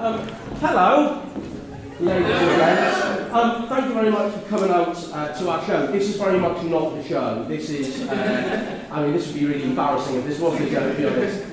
Hello, ladies and gents. Thank you very much for coming out to our show. This is very much not the show. This is, this would be really embarrassing if this was the show, to be honest.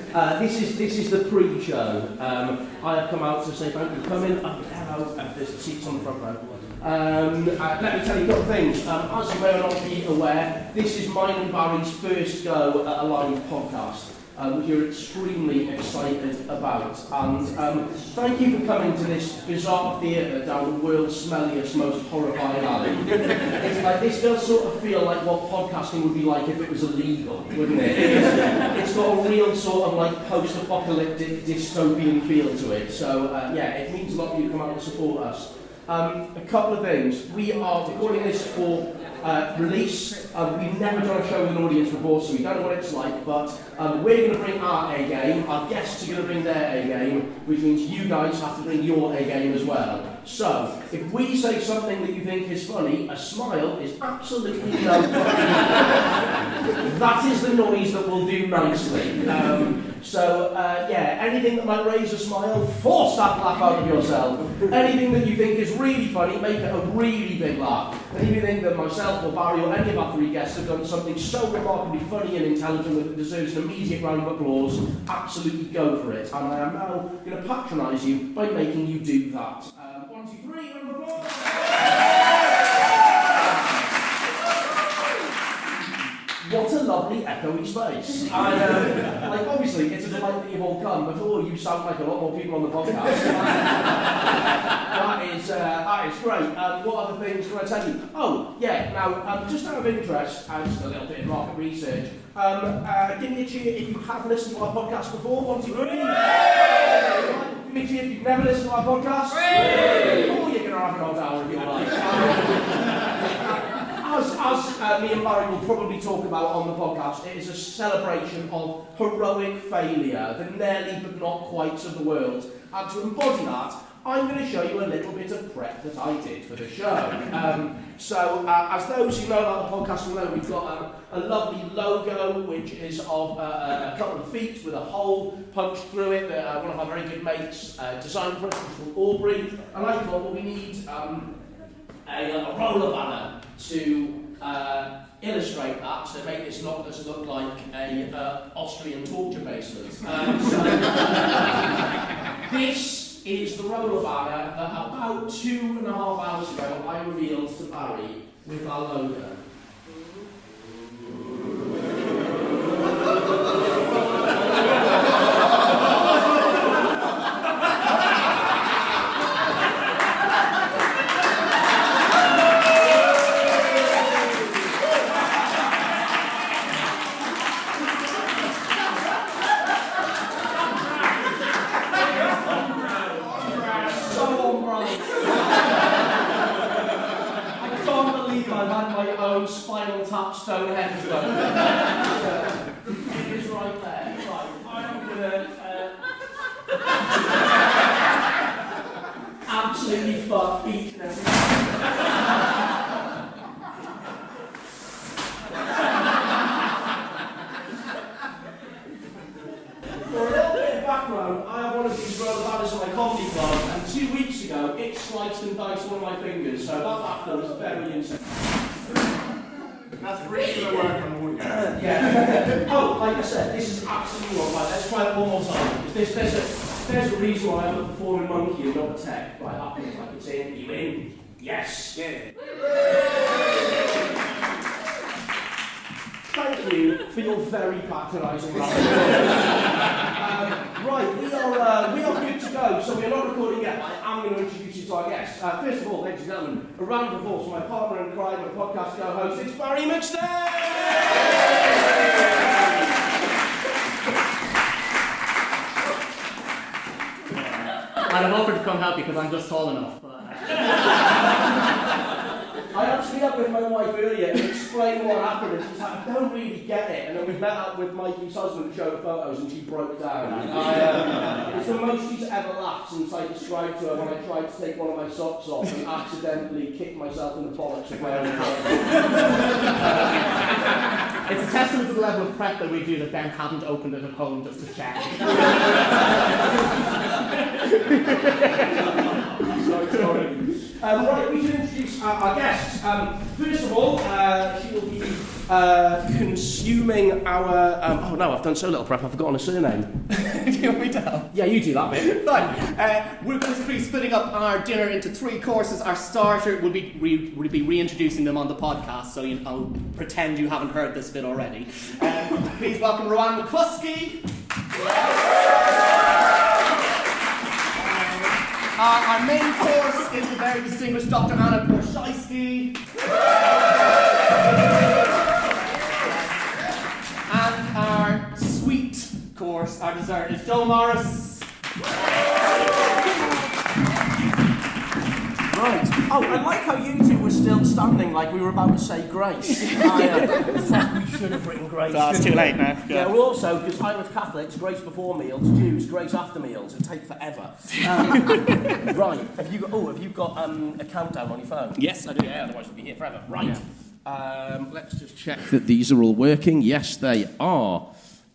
This is the pre-show. I have come out to say thank you for coming. Hello, there's seats on the front row. Let me tell you a couple of things. As you may or not be aware, this is mine and Barry's first go at a live podcast, which we're extremely excited about. And thank you for coming to this bizarre theatre down the world's smelliest, most horrifying alley. It's like, this does sort of feel like what podcasting would be like if it was illegal, wouldn't it? It's got a real sort of like post-apocalyptic dystopian feel to it. So it means a lot for you to come out and support us. A couple of things. We are recording this for release. We've never done a show with an audience before, so we don't know what it's like, but we're going to bring our A game, our guests are going to bring their A game, which means you guys have to bring your A game as well. So, if we say something that you think is funny, a smile is absolutely no funny. That is the noise that will do nicely. Anything that might raise a smile, force that laugh out of yourself. Anything that you think is really funny, make it a really big laugh. And if you think that myself or Barry or any of our three guests have done something so remarkably funny and intelligent that it deserves an immediate round of applause, absolutely go for it. And I am now going to patronise you by making you do that. 1, 2, 3, round of applause! What a lovely echoey space. Obviously, it's a delight that you've all come, but you sound like a lot more people on the podcast. That is great. What other things can I tell you? Now, just out of interest, and just a little bit of market research, give me a cheer if you have listened to our podcast before. 1, 2, 3. Give me a cheer if you've never listened to our podcast. Or you're going to have an odd hour of your life. As me and Barry will probably talk about on the podcast, it is a celebration of heroic failure, the nearly but not quites of the world. And to embody that, I'm going to show you a little bit of prep that I did for the show. As those who know about the podcast will know, we've got a lovely logo, which is of a couple of feet with a hole punched through it that one of our very good mates designed for us, which is called Aubrey. And I thought, well, we need a roller banner to illustrate that, to make this not just look like a Austrian torture basement. This is the roller banner that about 2.5 hours ago I revealed to Barry with our logo. Stone headstone. It is right there. Right, I'm gonna absolutely fuck each and every. For a little bit of background, I have one of these roller banners at my comedy club, and 2 weeks ago it sliced and diced one of my fingers, so that laughter was very insane. That's really going to work on the audio. Like I said, this is absolutely wrong. Right, let's try it one more time. There's a reason why I'm a performing monkey and not a tech. Right, that feels like it's in. You in? Yes. Yeah. Thank you for your very patronising laugh. Right, we are good to go. So we are not recording yet. I am going to introduce you to our guests. First of all, ladies and gentlemen, a round of applause for my partner in crime and podcast co-host. It's Barry McStay. I'd have offered to come help you because I'm just tall enough. But I actually met with my wife earlier and explained what happened, and she's like, I don't really get it. And then we met up with Mikey's husband and showed photos, and she broke down. It's the most she's ever laughed since I described to her when I tried to take one of my socks off and accidentally kicked myself in the bollocks of wearing it. It's a testament to the level of prep that we do that Ben hadn't opened it at home just to check. Sorry. Right, we should introduce our guests. First of all, she will be consuming our... oh no, I've done so little prep, I've forgotten her surname. Do you want me to help? Yeah, you do that bit. Fine. We're going to be splitting up our dinner into 3 courses. Our starter will be reintroducing them on the podcast, so I'll pretend you haven't heard this bit already. Please welcome Roann McCloskey. Our main course is the very distinguished Dr. Ploszajski. And our sweet course, our dessert, is Joe Morris. Right. Oh, I like how you two were still standing like we were about to say grace. Fuck, we should have written grace. It's too late now. Yeah, well also, because Irish Catholics, grace before meals, Jews, grace after meals. It'll take forever. Right. Have you got a countdown on your phone? Yes, I do. Yeah, otherwise we'll be here forever. Right. Let's just check that these are all working. Yes, they are.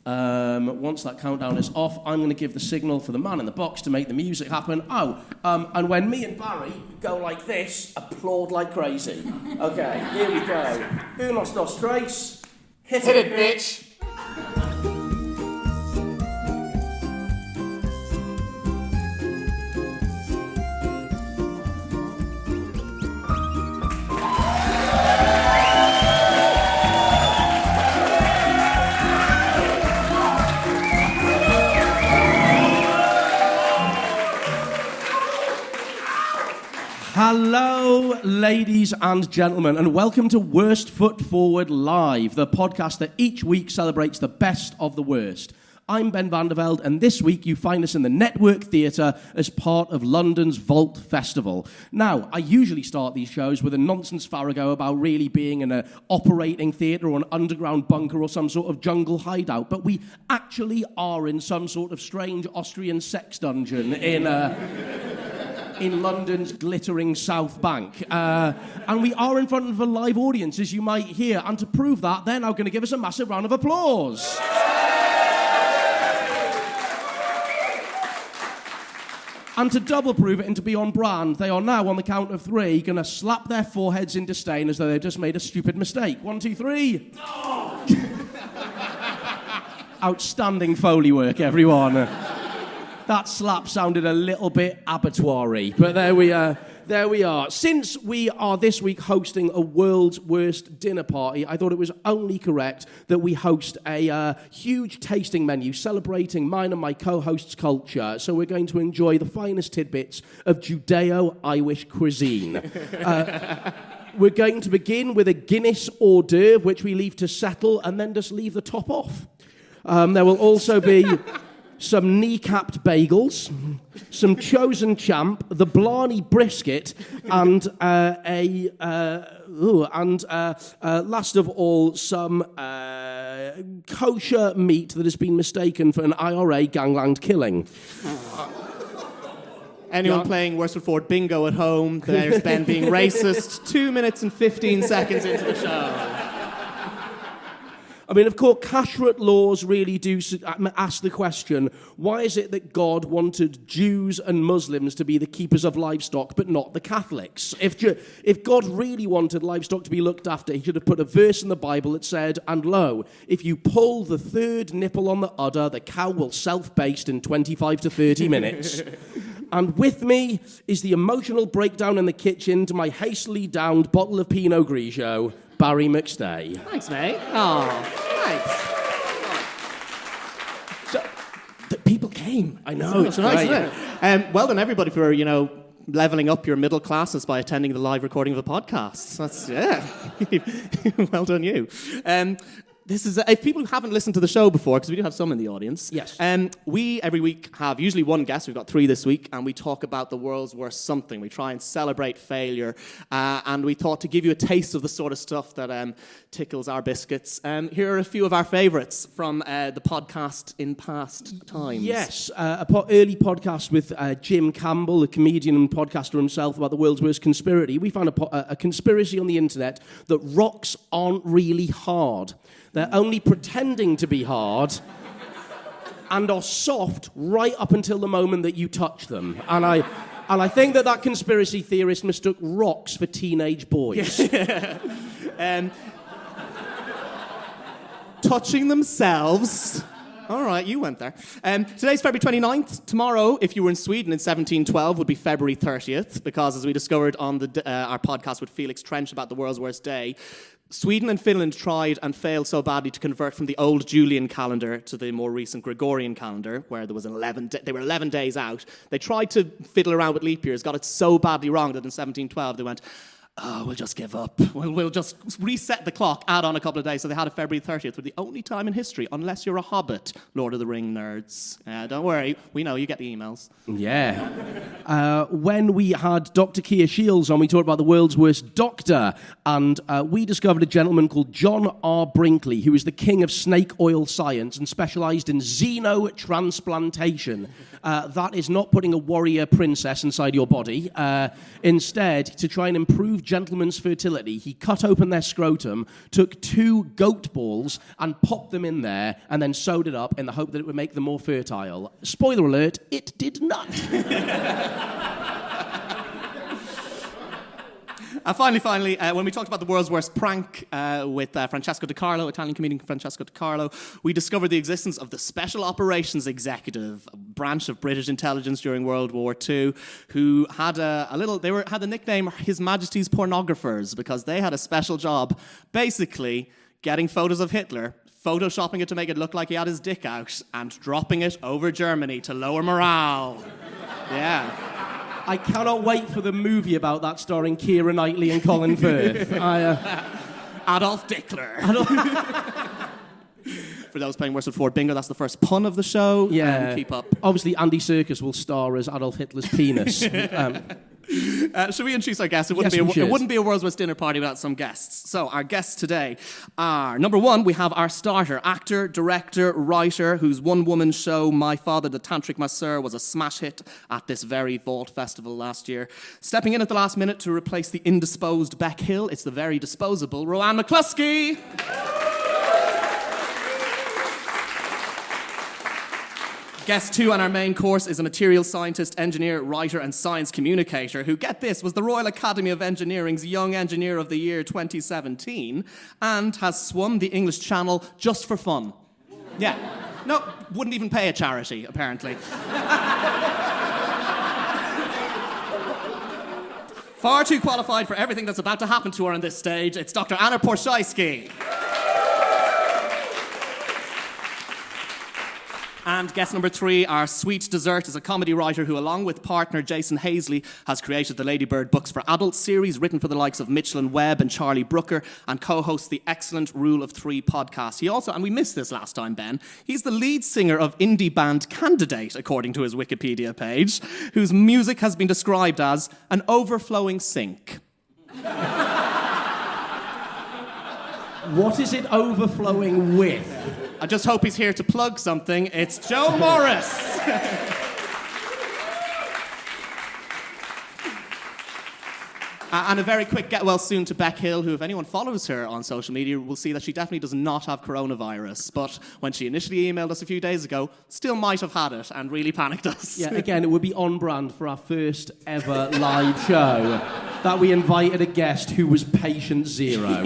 Once that countdown is off, I'm going to give the signal for the man in the box to make the music happen. And when me and Barry go like this, applaud like crazy. Okay, here we go. Unos, dos, tres. Hit it, bitch. Hello, ladies and gentlemen, and welcome to Worst Foot Forward Live, the podcast that each week celebrates the best of the worst. I'm Ben van der Velde, and this week you find us in the Network Theatre as part of London's Vault Festival. Now, I usually start these shows with a nonsense farrago about really being in an operating theatre or an underground bunker or some sort of jungle hideout, but we actually are in some sort of strange Austrian sex dungeon in London's glittering South Bank. And we are in front of a live audience, as you might hear. And to prove that, they're now going to give us a massive round of applause. And to double prove it and to be on brand, they are now, on the count of 3, going to slap their foreheads in disdain as though they've just made a stupid mistake. 1, 2, 3. Oh! Outstanding Foley work, everyone. That slap sounded a little bit abattoir-y, but there we are. Since we are this week hosting a world's worst dinner party, I thought it was only correct that we host a huge tasting menu celebrating mine and my co-host's culture. So we're going to enjoy the finest tidbits of Judeo-Irish cuisine. We're going to begin with a Guinness hors d'oeuvre, which we leave to settle and then just leave the top off. There will also be some knee-capped bagels, some chosen champ, the Blarney brisket, and last of all, some kosher meat that has been mistaken for an IRA gangland killing. Anyone playing Worst Foot Forward bingo at home, there's Ben being racist, 2 minutes and 15 seconds into the show. I mean, of course, kashrut laws really do ask the question, why is it that God wanted Jews and Muslims to be the keepers of livestock, but not the Catholics? If God really wanted livestock to be looked after, he should have put a verse in the Bible that said, and lo, if you pull the third nipple on the udder, the cow will self-baste in 25 to 30 minutes. And with me is the emotional breakdown in the kitchen to my hastily downed bottle of Pinot Grigio, Barry McStay. Thanks, mate. Oh, thanks. So, the people came. I know. It's nice, isn't it? Well done, everybody, for, leveling up your middle classes by attending the live recording of a podcast. That's, well done, you. This is, if people haven't listened to the show before, because we do have some in the audience. Yes. We, every week, have usually one guest. We've got 3 this week, and we talk about the world's worst something. We try and celebrate failure, and we thought to give you a taste of the sort of stuff that tickles our biscuits. Here are a few of our favourites from the podcast in past times. Yes, early podcast with Jim Campbell, the comedian and podcaster himself, about the world's worst conspiracy. We found a conspiracy on the internet that rocks aren't really hard. They're only pretending to be hard. and are soft right up until the moment that you touch them. And I think that conspiracy theorist mistook rocks for teenage boys. Touching themselves. All right, you went there. Today's February 29th. Tomorrow, if you were in Sweden in 1712, would be February 30th, because as we discovered on our podcast with Felix Trench about the world's worst day, Sweden and Finland tried and failed so badly to convert from the old Julian calendar to the more recent Gregorian calendar, where there was they were 11 days out. They tried to fiddle around with leap years, got it so badly wrong that in 1712 they went, oh, we'll just give up. We'll just reset the clock, add on a couple of days. So they had a February 30th for the only time in history, unless you're a Hobbit, Lord of the Ring nerds. Don't worry, we know, you get the emails. Yeah. When we had Dr. Keir Shields on, we talked about the world's worst doctor, and we discovered a gentleman called John R. Brinkley, who is the king of snake oil science and specialised in xenotransplantation. That is not putting a warrior princess inside your body. Instead, to try and improve gentlemen's fertility, he cut open their scrotum, took 2 goat balls and popped them in there, and then sewed it up in the hope that it would make them more fertile. Spoiler alert, it did not. Finally, when we talked about the world's worst prank with Francesco De Carlo, Italian comedian Francesco De Carlo, we discovered the existence of the Special Operations Executive, a branch of British intelligence during World War II, who had had the nickname His Majesty's Pornographers, because they had a special job, basically getting photos of Hitler, photoshopping it to make it look like he had his dick out, and dropping it over Germany to lower morale. Yeah. I cannot wait for the movie about that starring Keira Knightley and Colin Firth. Adolf Dickler. For those playing Word Ford Bingo, that's the first pun of the show. Yeah. Keep up. Obviously, Andy Serkis will star as Adolf Hitler's penis. Should we introduce our guests? It wouldn't be a World's Worst Dinner Party without some guests. So our guests today are, number one, we have our starter, actor, director, writer, whose one-woman show, My Father the Tantric Masseur, was a smash hit at this very Vault Festival last year. Stepping in at the last minute to replace the indisposed Beck Hill, it's the very disposable Roann McCloskey. Guest 2 on our main course is a materials scientist, engineer, writer, and science communicator who, get this, was the Royal Academy of Engineering's Young Engineer of the Year 2017 and has swum the English Channel just for fun. Yeah. No, wouldn't even pay a charity, apparently. Far too qualified for everything that's about to happen to her on this stage, it's Dr. Anna Ploszajski. And guest number 3, our sweet dessert, is a comedy writer who, along with partner Jason Hazley, has created the Ladybird Books for Adults series, written for the likes of Mitchell and Webb and Charlie Brooker, and co-hosts the excellent Rule of 3 podcast. He also, and we missed this last time, Ben, he's the lead singer of indie band Candidate, according to his Wikipedia page, whose music has been described as an overflowing sink. What is it overflowing with? I just hope he's here to plug something. It's Joe Morris. And a very quick get well soon to Beck Hill, who, if anyone follows her on social media, will see that she definitely does not have coronavirus. But when she initially emailed us a few days ago, still might have had it and really panicked us. Yeah, again, it would be on brand for our first ever live show that we invited a guest who was patient zero.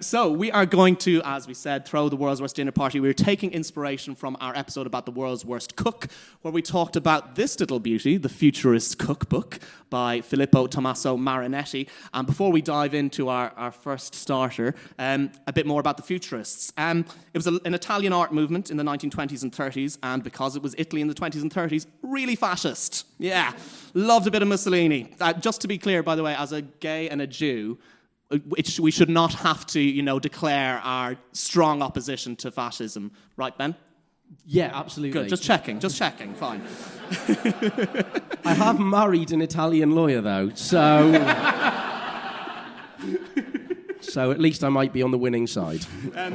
So we are going to, as we said, throw the world's worst dinner party. We're taking inspiration from our episode about the world's worst cook, where we talked about this little beauty, The Futurist Cookbook by Filippo Tommaso Marinetti. And before we dive into our first starter, a bit more about the Futurists. It was an Italian art movement in the 1920s and 30s, and because it was Italy in the 20s and 30s, really fascist. Yeah, loved a bit of Mussolini. Just to be clear, by the way, as a gay and a Jew, we should not have to, declare our strong opposition to fascism. Right, Ben? Yeah, absolutely. Good, just checking, fine. I have married an Italian lawyer, though, so... so at least I might be on the winning side. That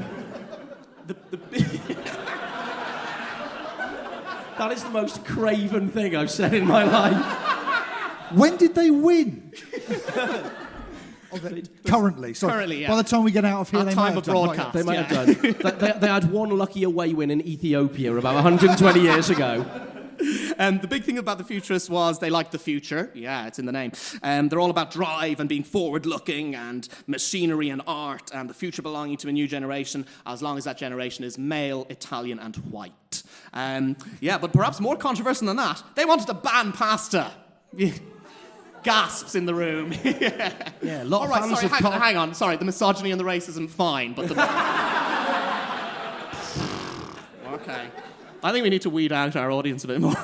is the most craven thing I've said in my life. When did they win? Currently, sorry. Currently, yeah. By the time we get out of here, At they time might of have done. broadcast. They might have done. They had one lucky away win in Ethiopia about 120 years ago. The big thing about the futurists was they liked the future. Yeah, it's in the name. They're all about drive and being forward-looking and machinery and art and the future belonging to a new generation, as long as that generation is male, Italian, and white. But perhaps more controversial than that, they wanted to ban pasta. Gasps in the room. Yeah, a lot of fans of hang on. Sorry, the misogyny and the racism, fine, but the... Okay. I think we need to weed out our audience a bit more.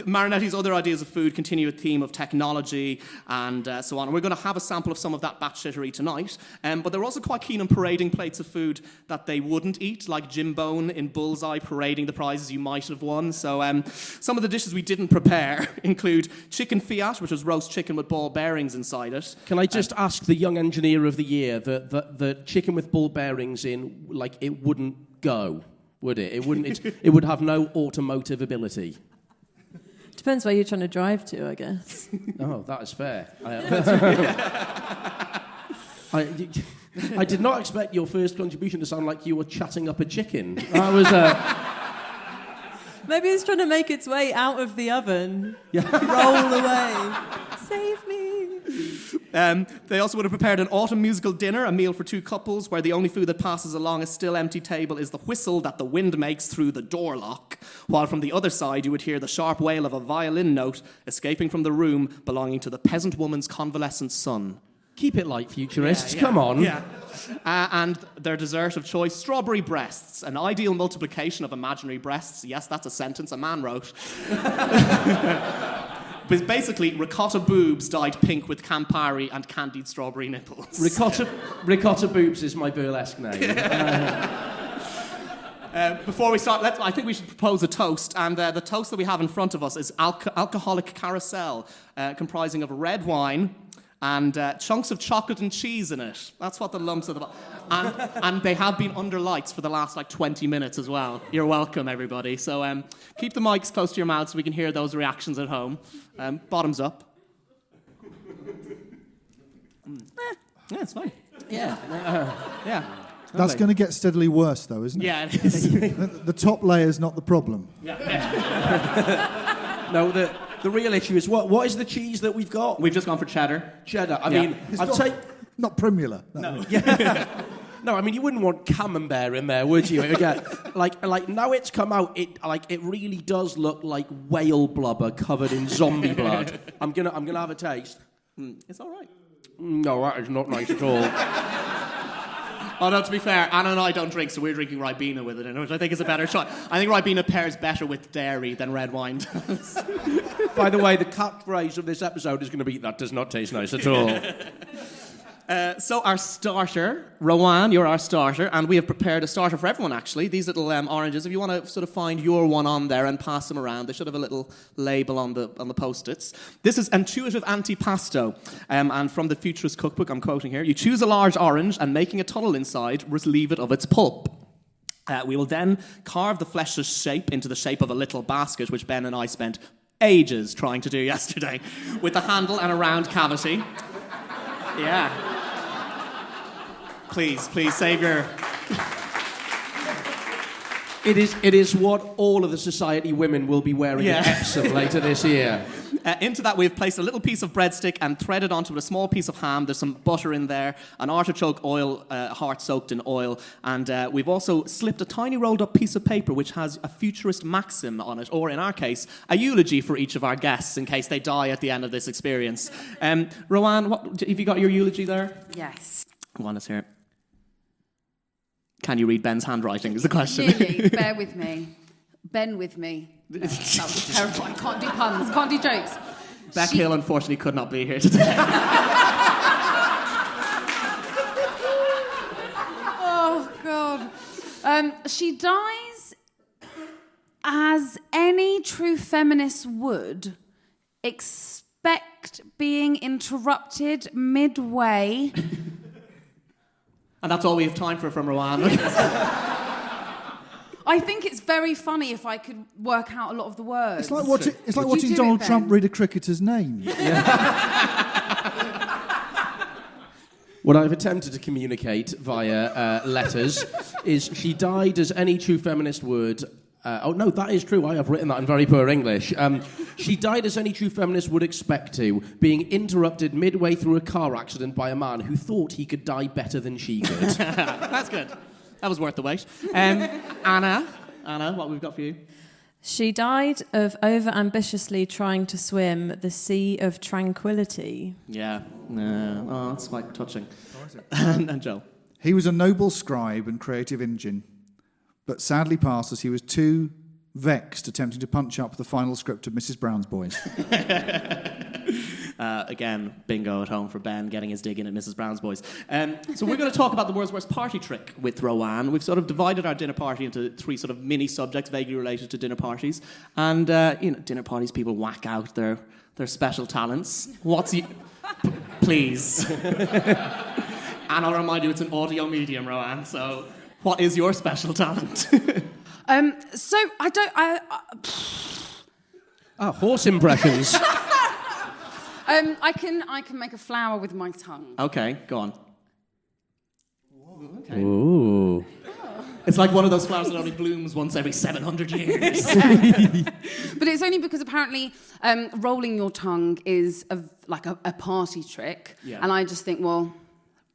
Marinetti's other ideas of food continue a theme of technology and so on. And we're going to have a sample of some of that batshittery tonight. But they're also quite keen on parading plates of food that they wouldn't eat, like Jim Bone in Bullseye parading the prizes you might have won. So some of the dishes we didn't prepare include chicken fiat, which was roast chicken with ball bearings inside it. Can I just ask the young engineer of the year, the chicken with ball bearings in, like, it wouldn't go, would it? It wouldn't. It would have no automotive ability. Depends where you're trying to drive to, I guess. Oh, that is fair. I did not expect your first contribution to sound like you were chatting up a chicken. That was Maybe it's trying to make its way out of the oven. Yeah. Roll away. Save me. They also would have prepared an autumn musical dinner, a meal for two couples, where the only food that passes along a still empty table is the whistle that the wind makes through the door lock, while from the other side you would hear the sharp wail of a violin note escaping from the room belonging to the peasant woman's convalescent son. Keep it light, futurists. Come on. Yeah. And their dessert of choice, strawberry breasts, an ideal multiplication of imaginary breasts. Yes, that's a sentence a man wrote. But basically, ricotta boobs dyed pink with Campari and candied strawberry nipples. Ricotta boobs is my burlesque name. Before we start, I think we should propose a toast. And the toast that we have in front of us is alcoholic carousel, comprising of red wine and chunks of chocolate and cheese in it. That's what the lumps are about. And they have been under lights for the last 20 minutes as well. You're welcome, everybody. So keep the mics close to your mouth so we can hear those reactions at home. Bottoms up. Yeah, it's fine. Yeah. Yeah. That's going to get steadily worse, though, isn't it? Yeah, it is. The top layer's not the problem. No, the real issue is what is the cheese that we've got? We've just gone for cheddar. Cheddar. I mean, I'd say... Not Primula. No. No, I mean, you wouldn't want camembert in there, would you? Again, like now it's come out, it really does look like whale blubber covered in zombie blood. I'm gonna have a taste. It's all right. No, that is not nice at all. Oh, no, to be fair, Anna and I don't drink, so we're drinking Ribena with it, which I think is a better choice. I think Ribena pairs better with dairy than red wine does. By the way, the catchphrase of this episode is going to be, that does not taste nice at all. So our starter, Roann, you're our starter, and we have prepared a starter for everyone, actually. These little oranges, if you want to sort of find your one on there and pass them around, they should have a little label on the Post-its. This is intuitive antipasto, and from the Futurist Cookbook, I'm quoting here, you choose a large orange and making a tunnel inside, relieve it of its pulp. We will then carve the flesh's shape into the shape of a little basket, which Ben and I spent ages trying to do yesterday, with a handle and a round cavity. Yeah. Please save your... It is what all of the society women will be wearing at Epsom later this year. Into that, we've placed a little piece of breadstick and threaded onto it a small piece of ham. There's some butter in there, an artichoke oil, heart soaked in oil, and we've also slipped a tiny rolled up piece of paper which has a futurist maxim on it, or in our case, a eulogy for each of our guests in case they die at the end of this experience. Roann, have you got your eulogy there? Yes. Go on, let's hear it. Can you read Ben's handwriting is the question. Really, bear with me. Ben with me. No, that was terrifying. Can't do puns, can't do jokes. Beck Hill, unfortunately, could not be here today. Oh, God. She dies as any true feminist would expect being interrupted midway. And that's all we have time for from Roann. I think it's very funny if I could work out a lot of the words. It's like watching Donald Trump read a cricketer's name. what I've attempted to communicate via letters is she died as any true feminist would... oh, no, that is true. I have written that in very poor English. She died as any true feminist would expect to, being interrupted midway through a car accident by a man who thought he could die better than she could. That's good. That was worth the wait. Anna, what we've got for you? She died of over-ambitiously trying to swim the Sea of Tranquility. Yeah. Oh, that's quite touching. And Joel? He was a noble scribe and creative engine, but sadly passed as he was too vexed attempting to punch up the final script of Mrs. Brown's Boys. Again, bingo at home for Ben getting his dig in at Mrs. Brown's Boys. So we're going to talk about the world's worst party trick with Roann. We've sort of divided our dinner party into 3 sort of mini subjects vaguely related to dinner parties. And, dinner parties, people whack out their special talents. What's you... Please. And I'll remind you, it's an audio medium, Roann, so what is your special talent? Horse impressions. I can make a flower with my tongue. Okay, go on. Okay. Ooh. It's like one of those flowers that only blooms once every 700 years. But it's only because apparently rolling your tongue is a party trick. Yeah. And I just think, well,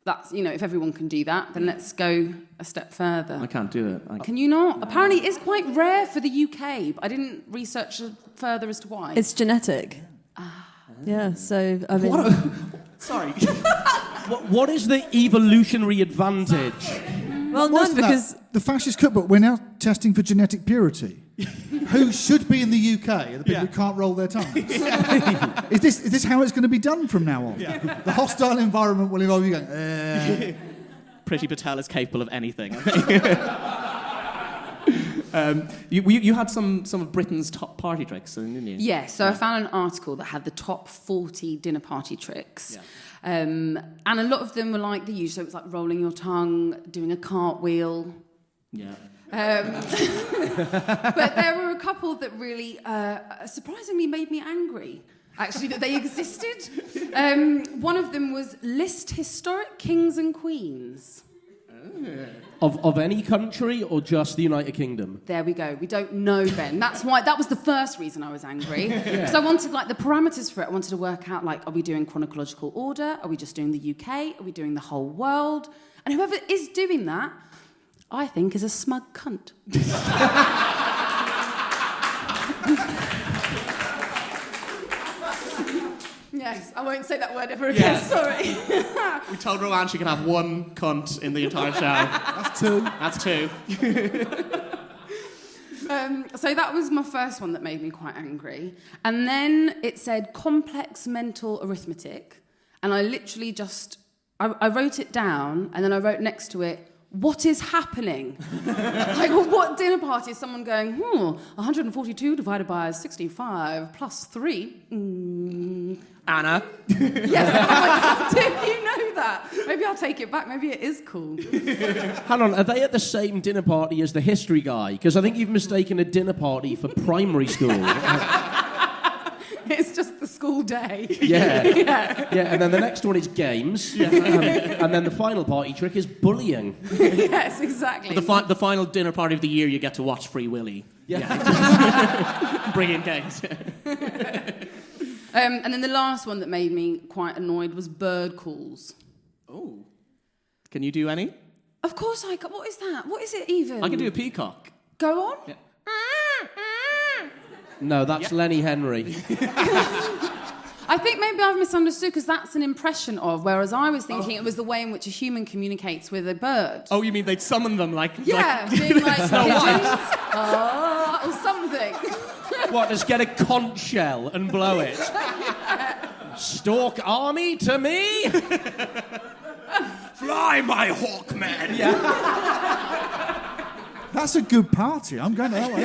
that's, if everyone can do that, then let's go a step further. I can't do it. Can you not? Apparently it's quite rare for the UK, but I didn't research further as to why. It's genetic. Yeah, so, I mean... Sorry. What is the evolutionary advantage? Well, no, because... The fascist cookbook, we're now testing for genetic purity. Who should be in the UK are the people who can't roll their tongues. Is this how it's going to be done from now on? Yeah. The hostile environment will involve you going... Priti Patel is capable of anything. You had some of Britain's top party tricks, didn't you? Yeah, so I found an article that had the top 40 dinner party tricks. Yeah. And a lot of them were like the usual. So it was like rolling your tongue, doing a cartwheel. Yeah. But there were a couple that really surprisingly made me angry, actually, that they existed. One of them was list historic kings and queens. Of any country or just the United Kingdom? There we go. We don't know, Ben. That was the first reason I was angry. Because I wanted, the parameters for it. I wanted to work out, are we doing chronological order? Are we just doing the UK? Are we doing the whole world? And whoever is doing that, I think, is a smug cunt. Yes, I won't say that word ever again, sorry. We told Roann she can have one cunt in the entire show. That's 2. That's 2. So that was my first one that made me quite angry. And then it said complex mental arithmetic. And I literally I wrote it down, and then I wrote next to it, what is happening? What dinner party is someone going, 142 divided by 65 plus 3? Anna? Yes, how did you know that? Maybe I'll take it back. Maybe it is cool. Hang on, are they at the same dinner party as the history guy? Because I think you've mistaken a dinner party for primary school. It's just the school day. Yeah. Yeah, and then the next one is games. Yeah. And then the final party trick is bullying. Yes, exactly. The final dinner party of the year, you get to watch Free Willy. Yeah. Brilliant games. And then the last one that made me quite annoyed was bird calls. Oh. Can you do any? Of course I can. What is that? What is it even? I can do a peacock. Go on. Yeah. No, that's Lenny Henry. I think maybe I've misunderstood because that's an impression of, whereas I was thinking it was the way in which a human communicates with a bird. Oh, you mean they'd summon them Yeah, being like pigeons. Or something. What, just get a conch shell and blow it? Stalk army to me? Fly, my hawkman! Yeah. That's a good party. I'm going to that one.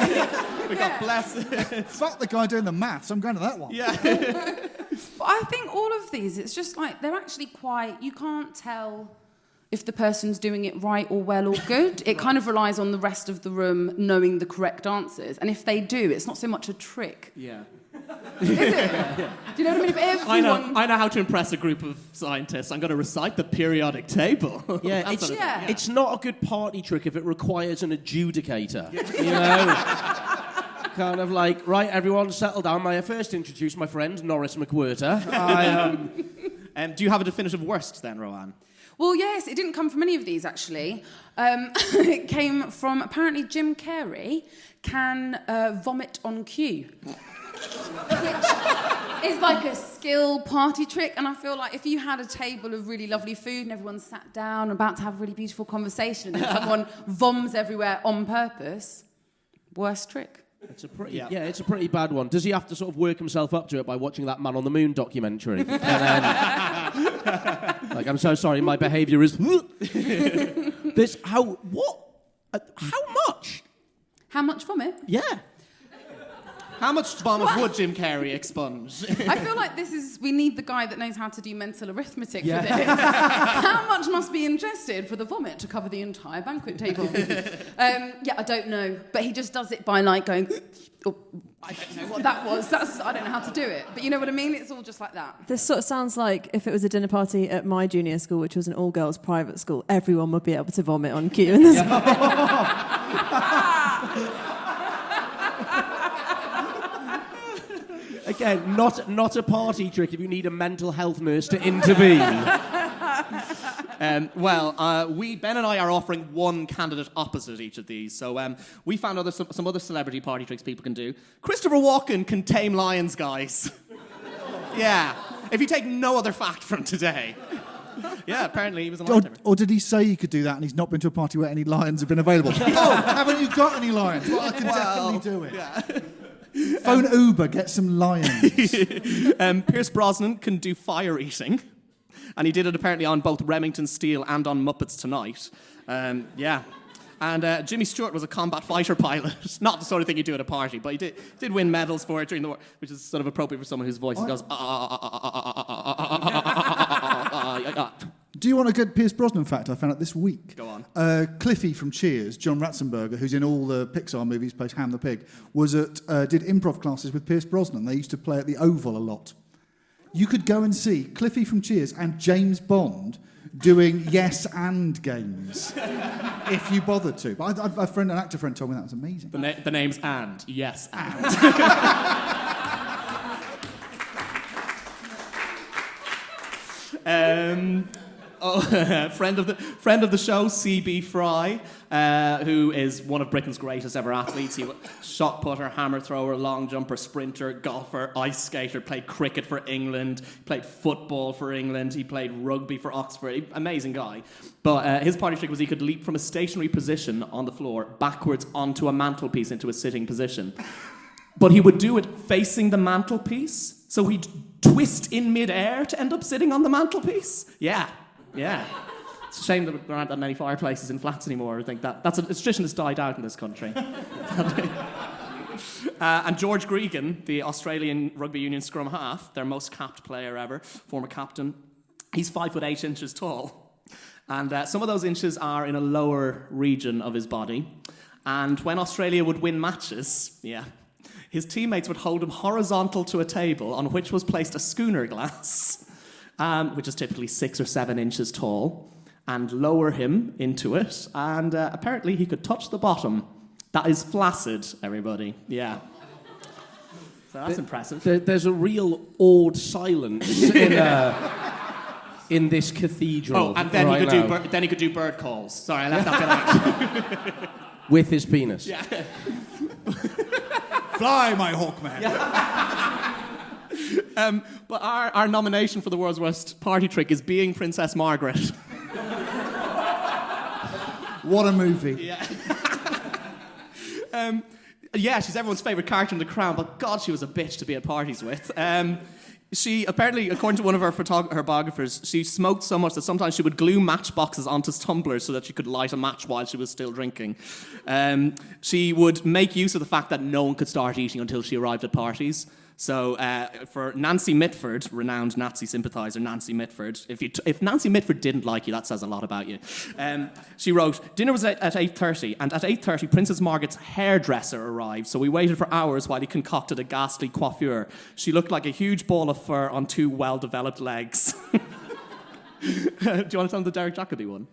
We got blessed. Fuck the guy doing the maths. I'm going to that one. Yeah. But I think all of these, it's just they're actually quite, you can't tell if the person's doing it right or well or good. It kind of relies on the rest of the room knowing the correct answers. And if they do, it's not so much a trick. Yeah. Is it? Do you know what I mean? If everyone... I know how to impress a group of scientists. I'm going to recite the periodic table. Yeah, That sort of thing. it's not a good party trick if it requires an adjudicator. You know? Kind of like, right, everyone settle down. May I first introduce my friend, Norris McWhirter. Do you have a definitive worst then, Roann? Well, yes, it didn't come from any of these, actually. It came from, apparently, Jim Carrey can vomit on cue. Which is like a skill party trick, and I feel like if you had a table of really lovely food and everyone sat down about to have a really beautiful conversation and then someone voms everywhere on purpose, worst trick. It's a pretty bad one. Does he have to sort of work himself up to it by watching that Man on the Moon documentary? And then, like, I'm so sorry, my behaviour is... How much? How much vomit? Yeah. How much vomit would Jim Carrey expunge? I feel like we need the guy that knows how to do mental arithmetic for this. How much must be ingested for the vomit to cover the entire banquet table? I don't know. But he just does it by like going, oh, I don't know what that was. I don't know how to do it. But you know what I mean? It's all just like that. This sort of sounds like if it was a dinner party at my junior school, which was an all-girls private school, everyone would be able to vomit on cue in the school. Again, not a party trick if you need a mental health nurse to intervene. Ben and I are offering one candidate opposite each of these. So we found some other celebrity party tricks people can do. Christopher Walken can tame lions, guys. Yeah. If you take no other fact from today. Yeah, apparently he was a lion tamer. Or did he say he could do that and he's not been to a party where any lions have been available? Oh, haven't you got any lions? Well, I can definitely do it. Yeah. Phone Uber, get some lions. Pierce Brosnan can do fire eating. And he did it apparently on both Remington Steel and on Muppets Tonight. And Jimmy Stewart was a combat fighter pilot. Not the sort of thing you do at a party, but he did win medals for it during the war, which is sort of appropriate for someone whose voice goes... Do you want a good Pierce Brosnan fact I found out this week? Go on. Cliffy from Cheers, John Ratzenberger, who's in all the Pixar movies, plays Ham the Pig, did improv classes with Pierce Brosnan. They used to play at the Oval a lot. You could go and see Cliffy from Cheers and James Bond doing yes and games if you bothered to. But an actor friend told me that was amazing. The name's and. Yes, and. Friend of the show, C.B. Fry, who is one of Britain's greatest ever athletes. He was shot putter, hammer thrower, long jumper, sprinter, golfer, ice skater, played cricket for England, played football for England, he played rugby for Oxford. Amazing guy. But his party trick was he could leap from a stationary position on the floor backwards onto a mantelpiece into a sitting position. But he would do it facing the mantelpiece, so he'd twist in midair to end up sitting on the mantelpiece. Yeah. It's a shame that there aren't that many fireplaces in flats anymore. I think that's a tradition that's died out in this country. And George Gregan, the Australian rugby union scrum half, their most capped player ever, former captain, he's 5'8" tall. And some of those inches are in a lower region of his body. And when Australia would win matches, his teammates would hold him horizontal to a table on which was placed a schooner glass, which is typically 6 or 7 inches tall, and lower him into it, and apparently he could touch the bottom. That is flaccid, everybody. Yeah. So that's impressive. There's a real awed silence in this cathedral. Oh, and then he could do bird calls. Sorry, I left that bit out. With his penis. Yeah. Fly, my Hawkman. Yeah. But our nomination for the world's worst party trick is being Princess Margaret. What a movie. Yeah. She's everyone's favourite character in The Crown, but God, she was a bitch to be at parties with. She apparently, according to one of her biographers, she smoked so much that sometimes she would glue matchboxes onto tumblers so that she could light a match while she was still drinking. She would make use of the fact that no one could start eating until she arrived at parties. So for Nancy Mitford, renowned Nazi sympathiser Nancy Mitford, if Nancy Mitford didn't like you, that says a lot about you. She wrote, dinner was at 8:30, and at 8:30, Princess Margaret's hairdresser arrived, so we waited for hours while he concocted a ghastly coiffure. She looked like a huge ball of fur on two well-developed legs. Do you want to tell them the Derek Jacobi one?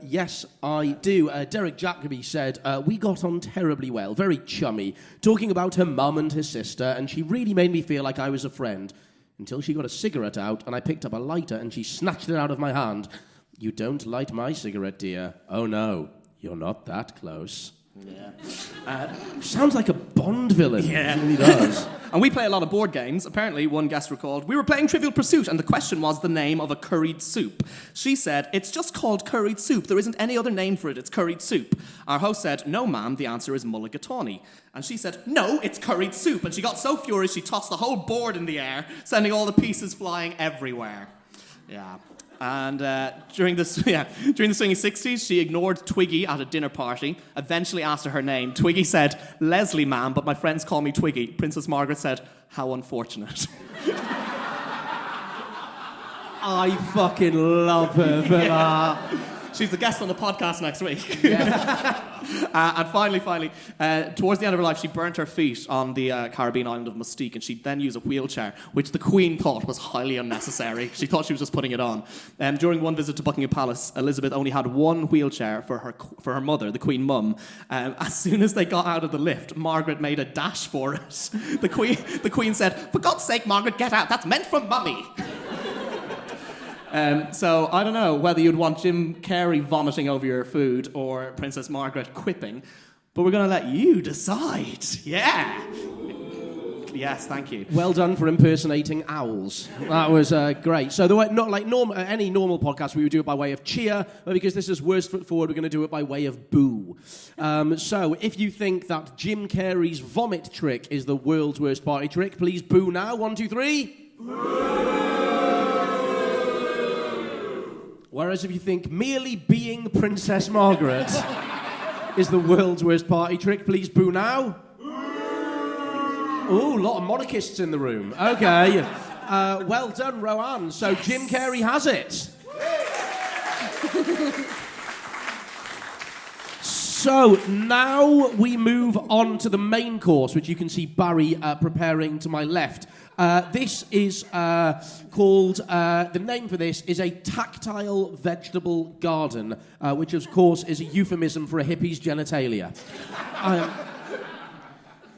Yes, I do. Derek Jacobi said, we got on terribly well, very chummy, talking about her mum and her sister, and she really made me feel like I was a friend, until she got a cigarette out, and I picked up a lighter, and she snatched it out of my hand. You don't light my cigarette, dear. Oh, no, you're not that close. Yeah. Sounds like a Bond villain. Yeah. It really does. And we play a lot of board games. Apparently, one guest recalled, we were playing Trivial Pursuit, and the question was the name of a curried soup. She said, it's just called curried soup. There isn't any other name for it. It's curried soup. Our host said, no, ma'am, the answer is mulligatawny. And she said, no, it's curried soup. And she got so furious, she tossed the whole board in the air, sending all the pieces flying everywhere. Yeah. And during the swinging 60s, she ignored Twiggy at a dinner party, eventually asked her name. Twiggy said, Leslie, ma'am, but my friends call me Twiggy. Princess Margaret said, how unfortunate. I fucking love her for that. She's the guest on the podcast next week. Yeah. And finally, towards the end of her life, she burnt her feet on the Caribbean island of Mustique, and she'd then use a wheelchair, which the Queen thought was highly unnecessary. She thought she was just putting it on. During one visit to Buckingham Palace, Elizabeth only had one wheelchair for her mother, the Queen Mum. As soon as they got out of the lift, Margaret made a dash for it. The Queen said, for God's sake, Margaret, get out. That's meant for Mummy. So I don't know whether you'd want Jim Carrey vomiting over your food or Princess Margaret quipping, but we're going to let you decide. Yeah. Yes, thank you. Well done for impersonating owls. That was great. So not like any normal podcast, we would do it by way of cheer, but because this is Worst Foot Forward, we're going to do it by way of boo. So if you think that Jim Carrey's vomit trick is the world's worst party trick, please boo now. 1, 2, 3. Boo! Whereas if you think merely being Princess Margaret is the world's worst party trick, please boo now. Ooh, a lot of monarchists in the room. Okay. Well done, Roann. So yes. Jim Carrey has it. So now we move on to the main course, which you can see Barry preparing to my left. This is called, the name for this is a tactile vegetable garden, which of course is a euphemism for a hippie's genitalia.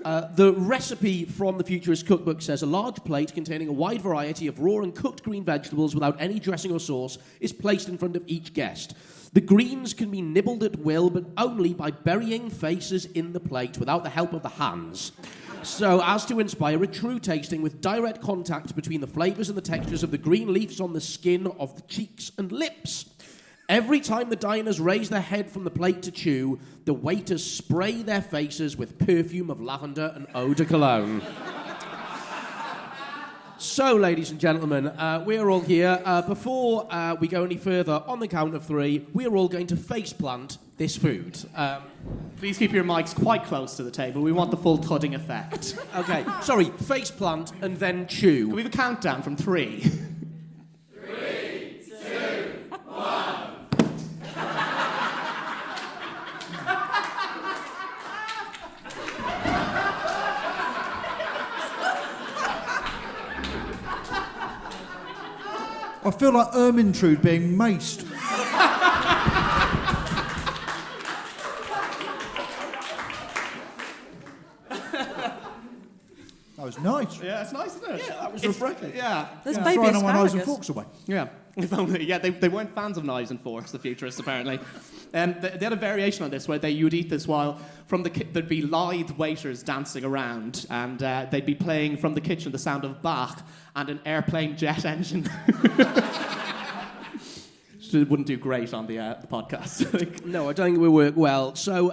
The recipe from the Futurist Cookbook says a large plate containing a wide variety of raw and cooked green vegetables without any dressing or sauce is placed in front of each guest. The greens can be nibbled at will, but only by burying faces in the plate without the help of the hands. So as to inspire a true tasting with direct contact between the flavours and the textures of the green leaves on the skin of the cheeks and lips. Every time the diners raise their head from the plate to chew, the waiters spray their faces with perfume of lavender and eau de cologne. So, ladies and gentlemen, we are all here. Before we go any further, on the count of 3, we are all going to faceplant this food. Please keep your mics quite close to the table. We want the full thudding effect. Okay, sorry, faceplant and then chew. Can we have a countdown from 3? 3, 2, 1. I feel like Ermintrude being maced. That was nice. Yeah, it's nice, isn't it? Yeah, that was refreshing. Yeah. There's yeah. baby Throwing all my knives and asparagus. forks away. Yeah. If only, yeah, they weren't fans of knives and forks, the futurists, apparently. They had a variation on this where you would eat this while there'd be lithe waiters dancing around, and they'd be playing from the kitchen the sound of Bach and an airplane jet engine. So it wouldn't do great on the podcast. No, I don't think it will work well. So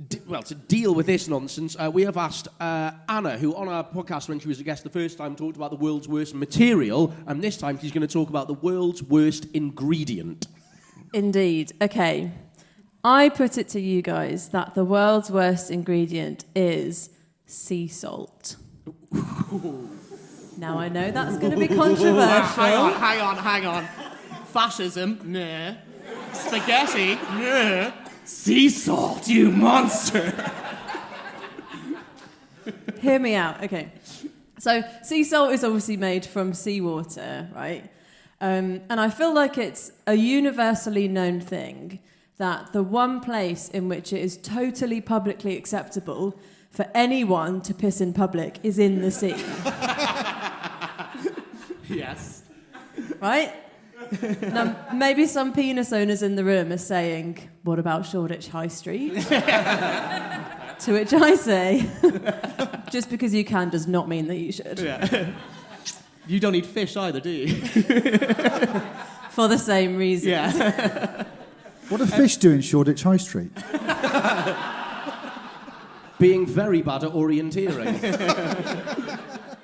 to deal with this nonsense, we have asked Anna, who on our podcast when she was a guest the first time talked about the world's worst material, and this time she's going to talk about the world's worst ingredient. Indeed. Okay. I put it to you guys that the world's worst ingredient is sea salt. Now I know that's going to be controversial. Hang on. Fascism? Nah. Spaghetti? Nah. Sea salt, you monster! Hear me out. Okay. So sea salt is obviously made from seawater, right? And I feel like it's a universally known thing that the one place in which it is totally publicly acceptable for anyone to piss in public is in the sea. Yes. Right? Now, maybe some penis owners in the room are saying, what about Shoreditch High Street? To which I say, just because you can does not mean that you should. Yeah. You don't eat fish either, do you? For the same reason. Yeah. What do fish do in Shoreditch High Street? Being very bad at orienteering.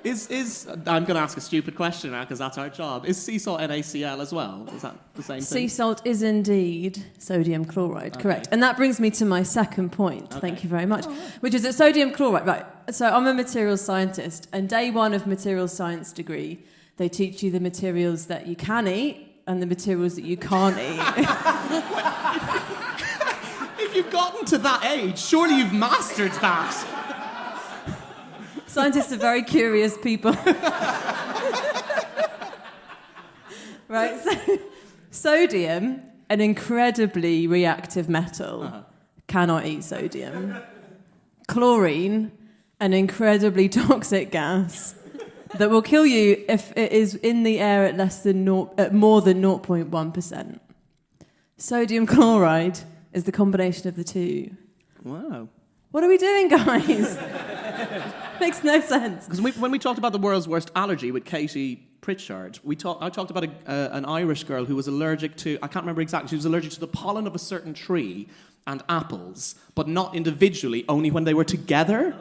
I'm going to ask a stupid question now because that's our job. Is sea salt NaCl as well? Is that the same thing? Sea salt is indeed sodium chloride, correct. And that brings me to my second point, thank you very much, which is that sodium chloride, right, so I'm a materials scientist, and day one of materials science degree, they teach you the materials that you can eat and the materials that you can't eat. If you've gotten to that age, surely you've mastered that. Scientists are very curious people. Right, so sodium, an incredibly reactive metal, cannot eat sodium. Chlorine, an incredibly toxic gas that will kill you if it is in the air at more than 0.1%. Sodium chloride is the combination of the two. Wow. What are we doing, guys? Makes no sense. Because when we talked about the world's worst allergy with Katie Pritchard, I talked about an Irish girl who was allergic to, I can't remember exactly, she was allergic to the pollen of a certain tree and apples, but not individually, only when they were together.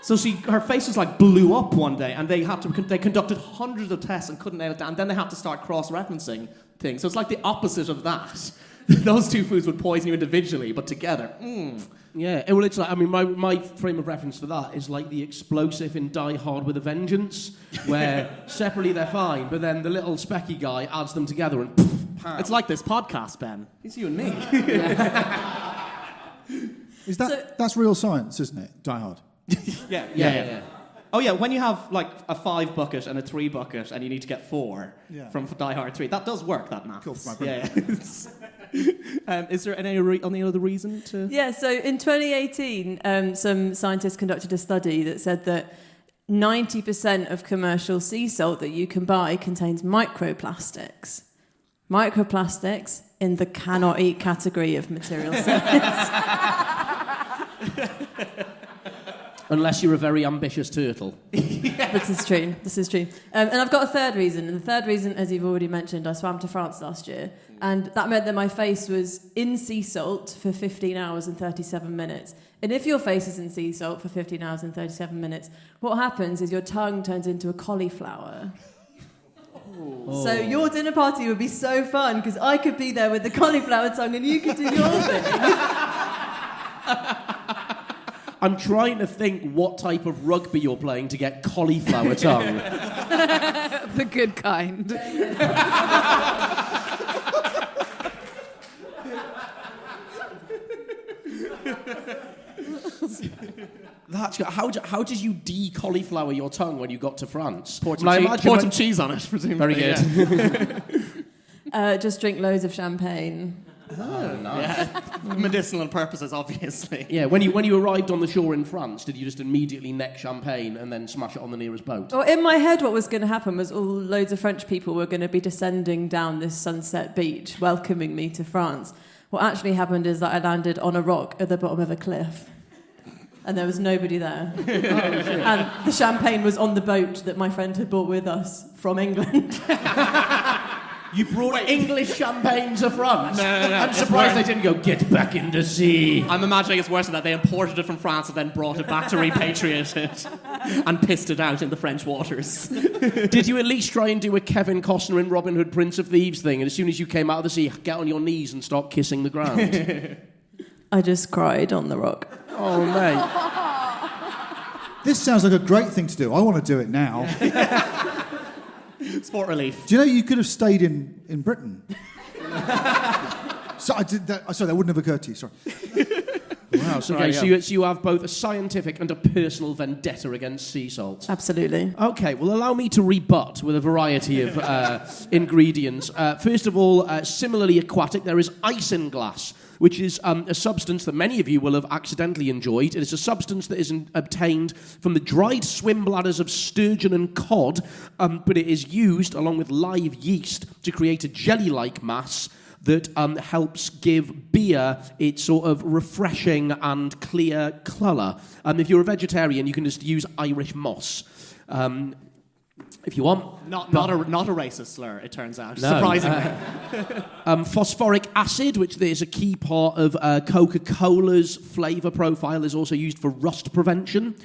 So her face was like blew up one day, and they conducted hundreds of tests and couldn't nail it down. And then they had to start cross-referencing things. So it's like the opposite of that. Those two foods would poison you individually, but together, Yeah, well, it's like, I mean, my frame of reference for that is like the explosive in Die Hard with a Vengeance, where separately they're fine, but then the little specky guy adds them together and poof, pow. It's like this podcast, Ben. It's you and me. That's real science, isn't it? Die Hard. Yeah. Oh yeah, when you have like a 5 bucket and a 3 bucket and you need to get 4 from Die Hard 3, that does work, that math. Cool. Yeah. Is there any other reason to? Yeah, so in 2018, some scientists conducted a study that said that 90% of commercial sea salt that you can buy contains microplastics. Microplastics in the cannot eat category of material science. Unless you're a very ambitious turtle. This is true. And I've got a third reason. And the third reason, as you've already mentioned, I swam to France last year. And that meant that my face was in sea salt for 15 hours and 37 minutes. And if your face is in sea salt for 15 hours and 37 minutes, what happens is your tongue turns into a cauliflower. Oh. So your dinner party would be so fun because I could be there with the cauliflower tongue and you could do your thing. I'm trying to think what type of rugby you're playing to get cauliflower tongue. The good kind. How did you de-cauliflower your tongue when you got to France? Pour some cheese on it, presumably. Very good. Yeah. Just drink loads of champagne. Oh, nice. Yeah. Medicinal purposes, obviously. Yeah, when you arrived on the shore in France, did you just immediately neck champagne and then smash it on the nearest boat? Well, in my head, what was going to happen was loads of French people were going to be descending down this sunset beach, welcoming me to France. What actually happened is that I landed on a rock at the bottom of a cliff. And there was nobody there. And the champagne was on the boat that my friend had brought with us from England. You brought English champagne to France? No. I'm surprised they didn't go, get back in the sea. I'm imagining it's worse than that. They imported it from France and then brought it back to repatriate it and pissed it out in the French waters. Did you at least try and do a Kevin Costner in Robin Hood Prince of Thieves thing, and as soon as you came out of the sea, get on your knees and start kissing the ground? I just cried on the rock. Oh, mate. This sounds like a great thing to do. I want to do it now. Sport relief. Do you know you could have stayed in Britain? So I did that. Sorry, that wouldn't have occurred to you. Sorry. Wow, so you have both a scientific and a personal vendetta against sea salt. Absolutely. Okay, well, allow me to rebut with a variety of ingredients. First of all, similarly aquatic, there is isinglass, which is a substance that many of you will have accidentally enjoyed. It is a substance that is obtained from the dried swim bladders of sturgeon and cod, but it is used along with live yeast to create a jelly-like mass that helps give beer its sort of refreshing and clear colour. If you're a vegetarian, you can just use Irish moss. If you want. Not a racist slur, it turns out, no, surprisingly. Phosphoric acid, which is a key part of Coca-Cola's flavour profile, is also used for rust prevention.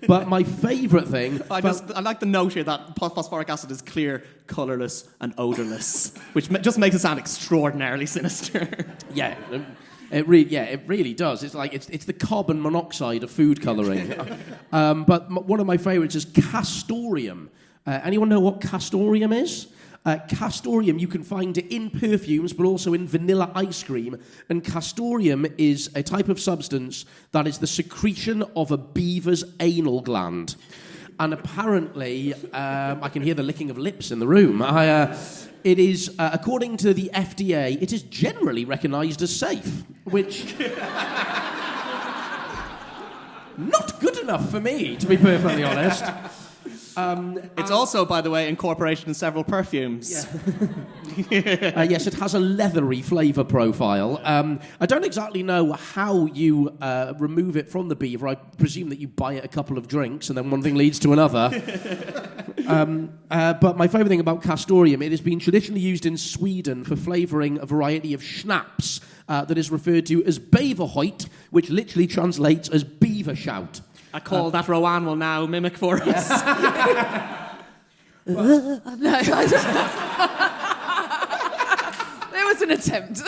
But my favourite thing... I like the note here that phosphoric acid is clear, colourless and odourless, which just makes it sound extraordinarily sinister. Yeah, it really does. It's like it's the carbon monoxide of food colouring. But one of my favourites is castoreum. Anyone know what castoreum is? Castoreum, you can find it in perfumes, but also in vanilla ice cream. And castoreum is a type of substance that is the secretion of a beaver's anal gland. And apparently, I can hear the licking of lips in the room. It is, according to the FDA, it is generally recognised as safe, which... not good enough for me, to be perfectly honest. It's also, by the way, incorporated in several perfumes. Yeah. Yes, it has a leathery flavour profile. I don't exactly know how you remove it from the beaver. I presume that you buy it a couple of drinks and then one thing leads to another. But my favourite thing about castoreum, it has been traditionally used in Sweden for flavouring a variety of schnapps that is referred to as beverhojt, which literally translates as beaver shout. A call that Roann will now mimic for us. No, I just... There was an attempt.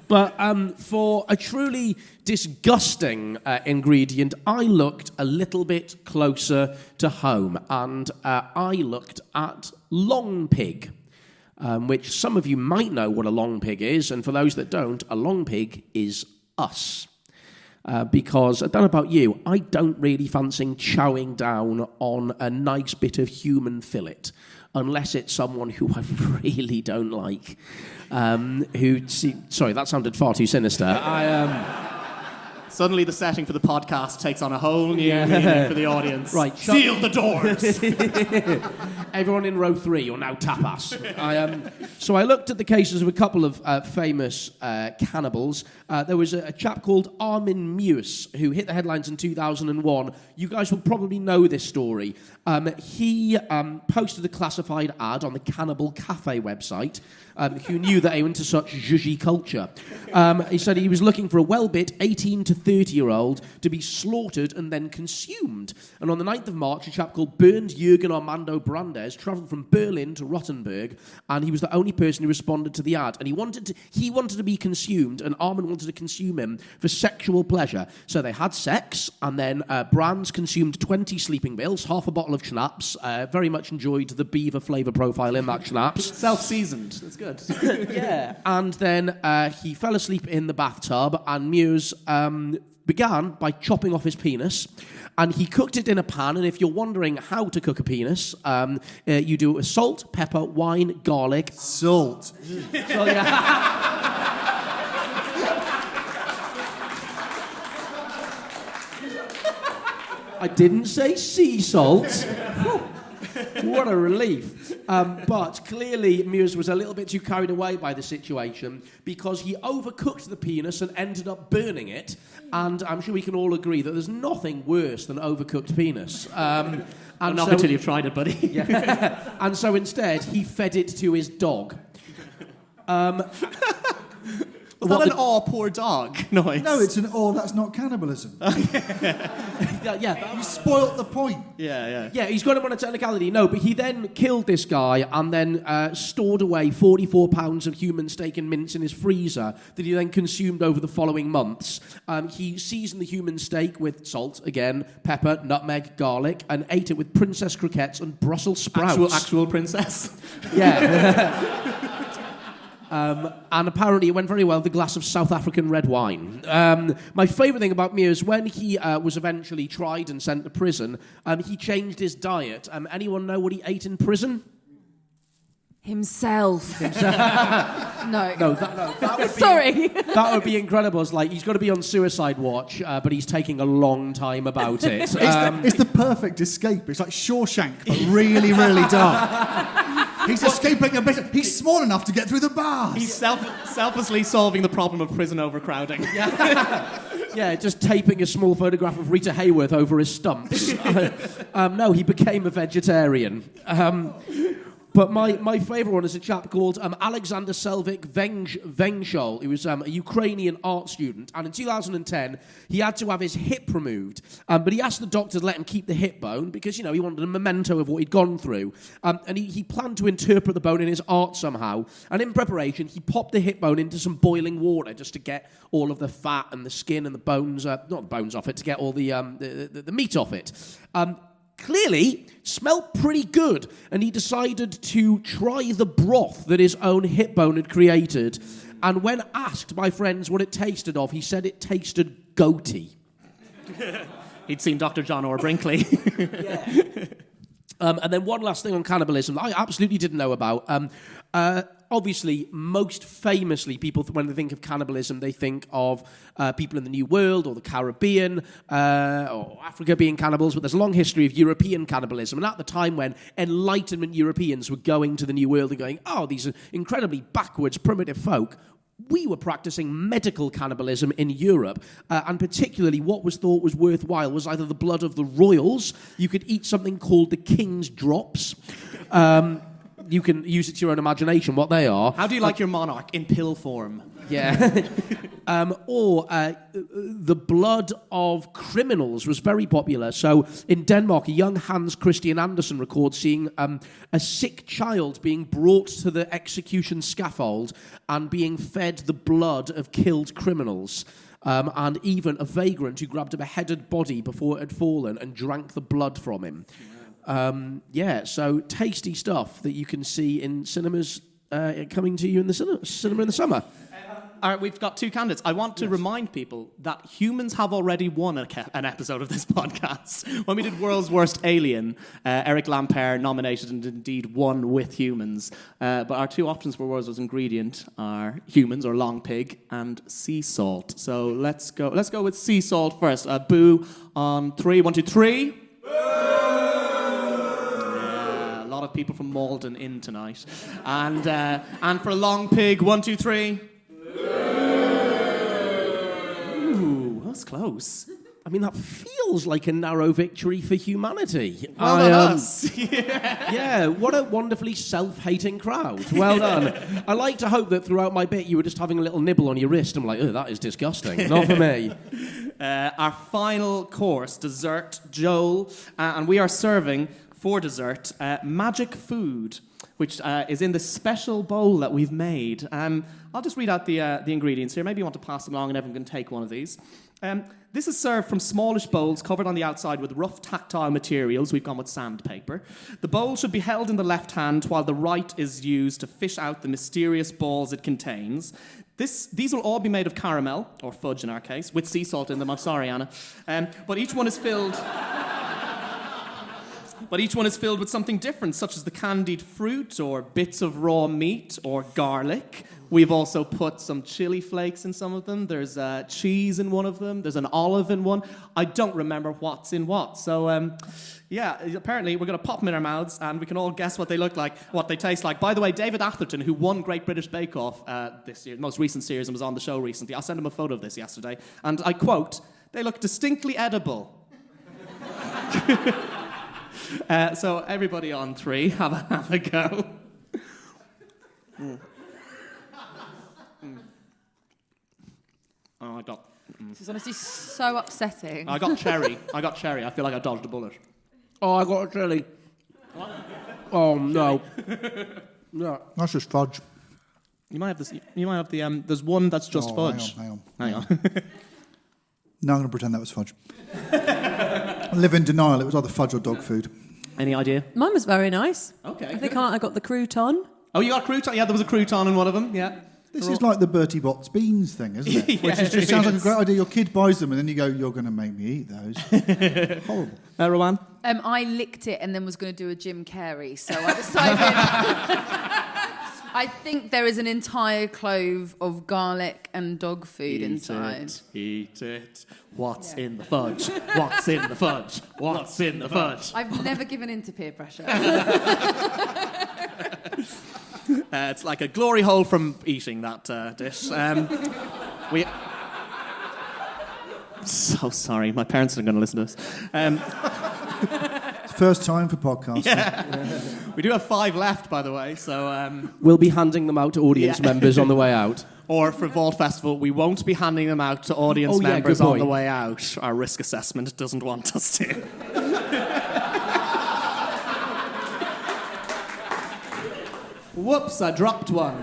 But for a truly disgusting ingredient, I looked a little bit closer to home, and I looked at long pig, which some of you might know what a long pig is, and for those that don't, a long pig is us. Because, I don't know about you, I don't really fancy chowing down on a nice bit of human fillet, unless it's someone who I really don't like. Sorry, that sounded far too sinister. Suddenly the setting for the podcast takes on a whole new meaning for the audience. Right, seal the doors! Everyone in row 3, you're now tapas. So I looked at the cases of a couple of famous cannibals. There was a chap called Armin Meuss who hit the headlines in 2001. You guys will probably know this story. He posted a classified ad on the Cannibal Cafe website. Who knew that he went to such zhuzhy culture. He said he was looking for a well-bit 18 to 30-year-old to be slaughtered and then consumed. And on the 9th of March, a chap called Bernd Jürgen Armando Brandes travelled from Berlin to Rottenburg, and he was the only person who responded to the ad. And he wanted to be consumed, and Armin wanted to consume him for sexual pleasure. So they had sex, and then Brands consumed 20 sleeping pills, half a bottle of schnapps, very much enjoyed the beaver flavour profile in that schnapps. Self-seasoned, that's good. Yeah, and then he fell asleep in the bathtub, and Meuss began by chopping off his penis, and he cooked it in a pan. And if you're wondering how to cook a penis, you do it with salt, pepper, wine, garlic. Salt. So, yeah. I didn't say sea salt. What a relief. But clearly, Meuss was a little bit too carried away by the situation because he overcooked the penis and ended up burning it. And I'm sure we can all agree that there's nothing worse than overcooked penis. And not until you've tried it, buddy. Yeah. And so instead, he fed it to his dog. Was that an "aw, poor dog" noise? No, it's an "oh, that's not cannibalism." Yeah. You spoilt the point. Yeah, he's got him on a technicality. No, but he then killed this guy and then stored away 44 pounds of human steak and mince in his freezer that he then consumed over the following months. He seasoned the human steak with salt, again, pepper, nutmeg, garlic, and ate it with princess croquettes and Brussels sprouts. Actual princess. Yeah. And apparently it went very well with a glass of South African red wine. My favourite thing about Muir is when he was eventually tried and sent to prison, he changed his diet. Anyone know what he ate in prison? Himself. No, that would be, sorry. That would be incredible. It's like he's got to be on suicide watch, but he's taking a long time about it. It's the perfect escape. It's like Shawshank, but really, really dark. He's escaping a bit. He's small enough to get through the bars. He's selflessly solving the problem of prison overcrowding. Yeah, just taping a small photograph of Rita Hayworth over his stumps. No, he became a vegetarian. But my favourite one is a chap called Alexander Selvik Vengshol. He was a Ukrainian art student, and in 2010, he had to have his hip removed. But he asked the doctor to let him keep the hip bone because, he wanted a memento of what he'd gone through. And he planned to interpret the bone in his art somehow. And in preparation, he popped the hip bone into some boiling water just to get all of the fat and the skin and the bones, not the bones off it, to get all the meat off it. Clearly, smelled pretty good, and he decided to try the broth that his own hip bone had created. And when asked by friends what it tasted of, he said it tasted goaty. He'd seen Dr. John Orr Brinkley. And then one last thing on cannibalism that I absolutely didn't know about. Obviously, most famously, people, when they think of cannibalism, they think of people in the New World or the Caribbean or Africa being cannibals, but there's a long history of European cannibalism. And at the time when Enlightenment Europeans were going to the New World and going, oh, these are incredibly backwards, primitive folk, we were practicing medical cannibalism in Europe, and particularly what was thought was worthwhile was either the blood of the royals. You could eat something called the King's Drops. You can use it to your own imagination what they are. How do you like your monarch? In pill form. Yeah. Or the blood of criminals was very popular. So in Denmark, a young Hans Christian Andersen records seeing a sick child being brought to the execution scaffold and being fed the blood of killed criminals. And even a vagrant who grabbed a beheaded body before it had fallen and drank the blood from him. So tasty stuff that you can see in cinemas coming to you in the cinema in the summer. All right, we've got two candidates. I want to remind people that humans have already won an episode of this podcast. When we did World's Worst Alien, Eric Lampere nominated and indeed won with humans. But our two options for World's Worst Ingredient are humans, or long pig, and sea salt. So let's go with sea salt first. Boo on 3. 1, 2, 3. A lot of people from Malden in tonight. And for long pig, 1, 2, 3. Ooh, that's close. I mean, that feels like a narrow victory for humanity. Well done us. Yeah, what a wonderfully self-hating crowd. Well done. I like to hope that throughout my bit you were just having a little nibble on your wrist. I'm like, oh, that is disgusting. Not for me. Our final course, dessert, Joel, and we are serving, for dessert, magic food, which is in the special bowl that we've made. I'll just read out the ingredients here. Maybe you want to pass them along and everyone can take one of these. This is served from smallish bowls covered on the outside with rough tactile materials. We've gone with sandpaper. The bowl should be held in the left hand while the right is used to fish out the mysterious balls it contains. These will all be made of caramel, or fudge in our case, with sea salt in them. I'm sorry, Anna. But each one is filled... But each one is filled with something different, such as the candied fruit, or bits of raw meat, or garlic. We've also put some chili flakes in some of them. There's cheese in one of them. There's an olive in one. I don't remember what's in what. So, apparently we're going to pop them in our mouths, and we can all guess what they look like, what they taste like. By the way, David Atherton, who won Great British Bake Off this year, the most recent series, and was on the show recently, I sent him a photo of this yesterday, and I quote, "They look distinctly edible." So everybody on 3, have a go. Oh, I got This is honestly so upsetting. I got cherry. I feel like I dodged a bullet. Oh, I got a jelly. Oh, no. No. That's just fudge. You might have this. You might have the. There's one that's just fudge. Hang Hang on. on. No, I'm going to pretend that was fudge. I live in denial. It was either fudge or dog food. Any idea? Mine was very nice. Okay. I think I got the crouton. Oh, you got crouton? Yeah, there was a crouton in one of them. Yeah. This is like the Bertie Bott's beans thing, isn't it? Yeah, Which just sounds like a great idea. Your kid buys them and then you go, you're going to make me eat those. Horrible. Roann? I licked it and then was going to do a Jim Carrey, so I decided... I think there is an entire clove of garlic and dog food inside. Eat it. What's in the fudge? What's in the fudge? What's in the fudge? I've never given in to peer pressure. It's like a glory hole from eating that dish. We. So sorry, my parents are going to listen to this. First time for podcasting. Yeah. We do have 5 left, by the way, so... We'll be handing them out to audience members on the way out. Or for Vault Festival, we won't be handing them out to audience yeah, members good on point. the way out. Our risk assessment doesn't want us to. Whoops, I dropped one.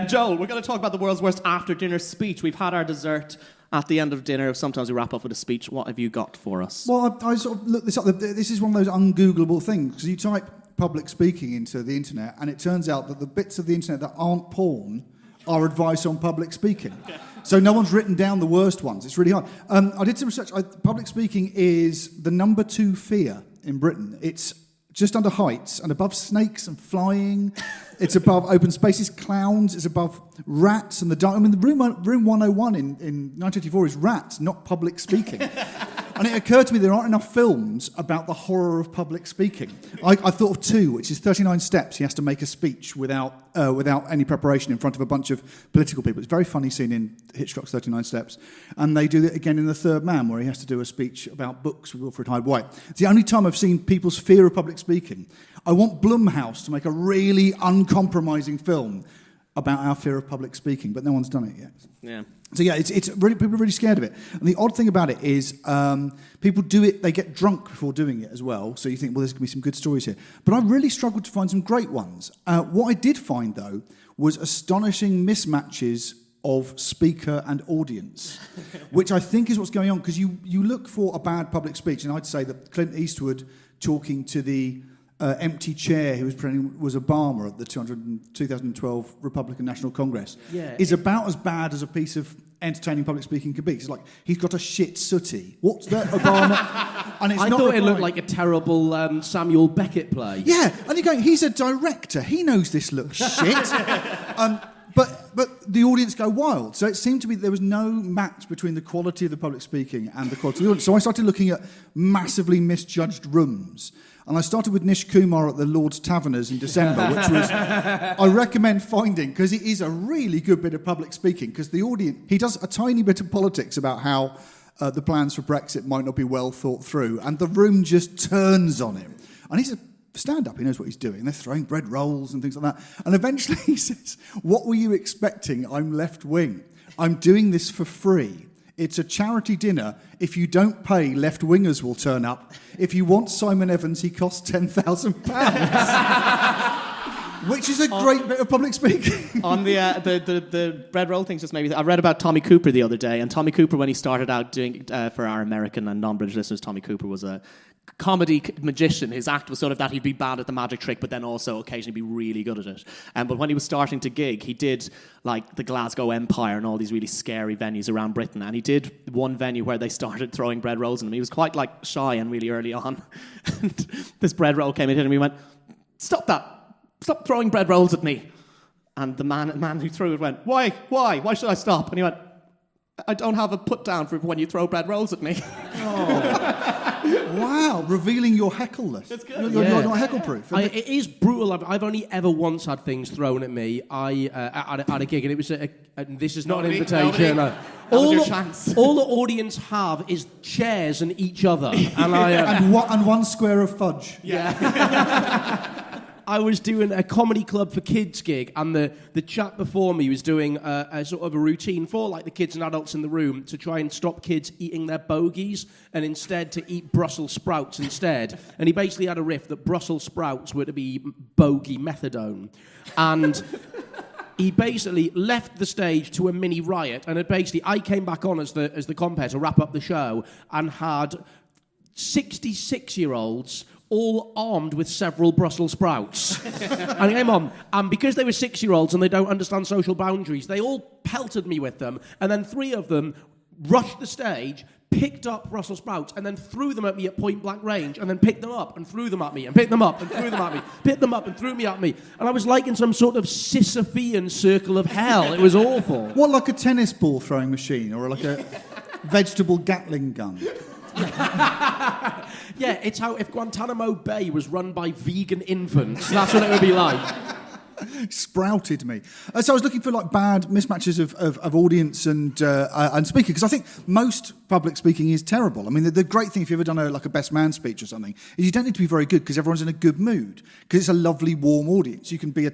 Joel, we're going to talk about the world's worst after-dinner speech. We've had our dessert at the end of dinner. Sometimes we wrap up with a speech. What have you got for us? Well, I sort of looked this up. This is one of those ungoogleable things, because you type public speaking into the internet, and it turns out that the bits of the internet that aren't porn are advice on public speaking. So no one's written down the worst ones. It's really hard. I did some research. Public speaking is the number 2 fear in Britain. It's just under heights and above snakes and flying. It's above open spaces, clowns. It's above rats and the dark. I mean, the room 101 in 1984 is rats, not public speaking. And it occurred to me there aren't enough films about the horror of public speaking. I thought of 2, which is 39 Steps. He has to make a speech without any preparation in front of a bunch of political people. It's a very funny scene in Hitchcock's 39 Steps. And they do it again in The Third Man, where he has to do a speech about books with Wilfred Hyde White. It's the only time I've seen people's fear of public speaking. I want Blumhouse to make a really uncompromising film about our fear of public speaking, but no one's done it yet. Yeah. So yeah, it's really, people are really scared of it. And the odd thing about it is people do it, they get drunk before doing it as well. So you think, well, there's going to be some good stories here. But I really struggled to find some great ones. What I did find, though, was astonishing mismatches of speaker and audience, which I think is what's going on. Because you look for a bad public speech, and I'd say that Clint Eastwood talking to the empty chair who was Obama at the 2012 Republican National Congress is about as bad as a piece of entertaining public speaking could be. It's like, he's got a shit sooty. What's that, Obama? And it's I thought it looked like a terrible Samuel Beckett play. Yeah, and you're going, he's a director. He knows this looks shit. But the audience go wild. So it seemed to me there was no match between the quality of the public speaking and the quality of the audience. So I started looking at massively misjudged rooms. And I started with Nish Kumar at the Lord's Taverners in December, which was, I recommend finding, because it is a really good bit of public speaking, because the audience, he does a tiny bit of politics about how the plans for Brexit might not be well thought through, and the room just turns on him. And he's a stand-up, he knows what he's doing. They're throwing bread rolls and things like that. And eventually he says, what were you expecting? I'm left-wing. I'm doing this for free. It's a charity dinner. If you don't pay, left-wingers will turn up. If you want Simon Evans, he costs £10,000. Which is a great bit of public speaking. On the bread roll things, just maybe I read about Tommy Cooper the other day, and Tommy Cooper, when he started out doing for our American and non-British listeners, Tommy Cooper was a comedy magician. His act was sort of that he'd be bad at the magic trick, but then also occasionally be really good at it. But when he was starting to gig, he did like the Glasgow Empire and all these really scary venues around Britain. And he did one venue where they started throwing bread rolls in him. He was quite like shy and really early on. And this bread roll came in and he went, "Stop that! Stop throwing bread rolls at me." And the man who threw it went, "Why? Why should I stop?" And he went, "I don't have a put down for when you throw bread rolls at me." Oh. Wow, revealing your heckle list. That's good. You're not heckle-proof. It is brutal. I've only ever once had things thrown at me. At a gig, and it was this is not an invitation. That was your chance. All the audience have is chairs and each other, and and one square of fudge. Yeah. I was doing a comedy club for kids gig, and the chap before me was doing a sort of a routine for like the kids and adults in the room to try and stop kids eating their bogies and instead to eat Brussels sprouts instead. And he basically had a riff that Brussels sprouts were to be bogey methadone. And he basically left the stage to a mini riot, and I came back on as the compere to wrap up the show and had 66-year-olds all armed with several Brussels sprouts. And I came on, and because they were 6-year-olds and they don't understand social boundaries, they all pelted me with them, and then 3 of them rushed the stage, picked up Brussels sprouts, and then threw them at me at point blank range, and then picked them up and threw them at me, and picked them up and threw them at me, picked them up and threw me at me. And I was like in some sort of Sisyphean circle of hell. It was awful. What, like a tennis ball throwing machine or like a vegetable Gatling gun? Yeah, it's how if Guantanamo Bay was run by vegan infants, that's what it would be like. Sprouted me. So I was looking for like bad mismatches of audience and speaker, because I think most public speaking is terrible. I mean, the great thing if you've ever done a best man speech or something is you don't need to be very good because everyone's in a good mood, because it's a lovely warm audience. You can be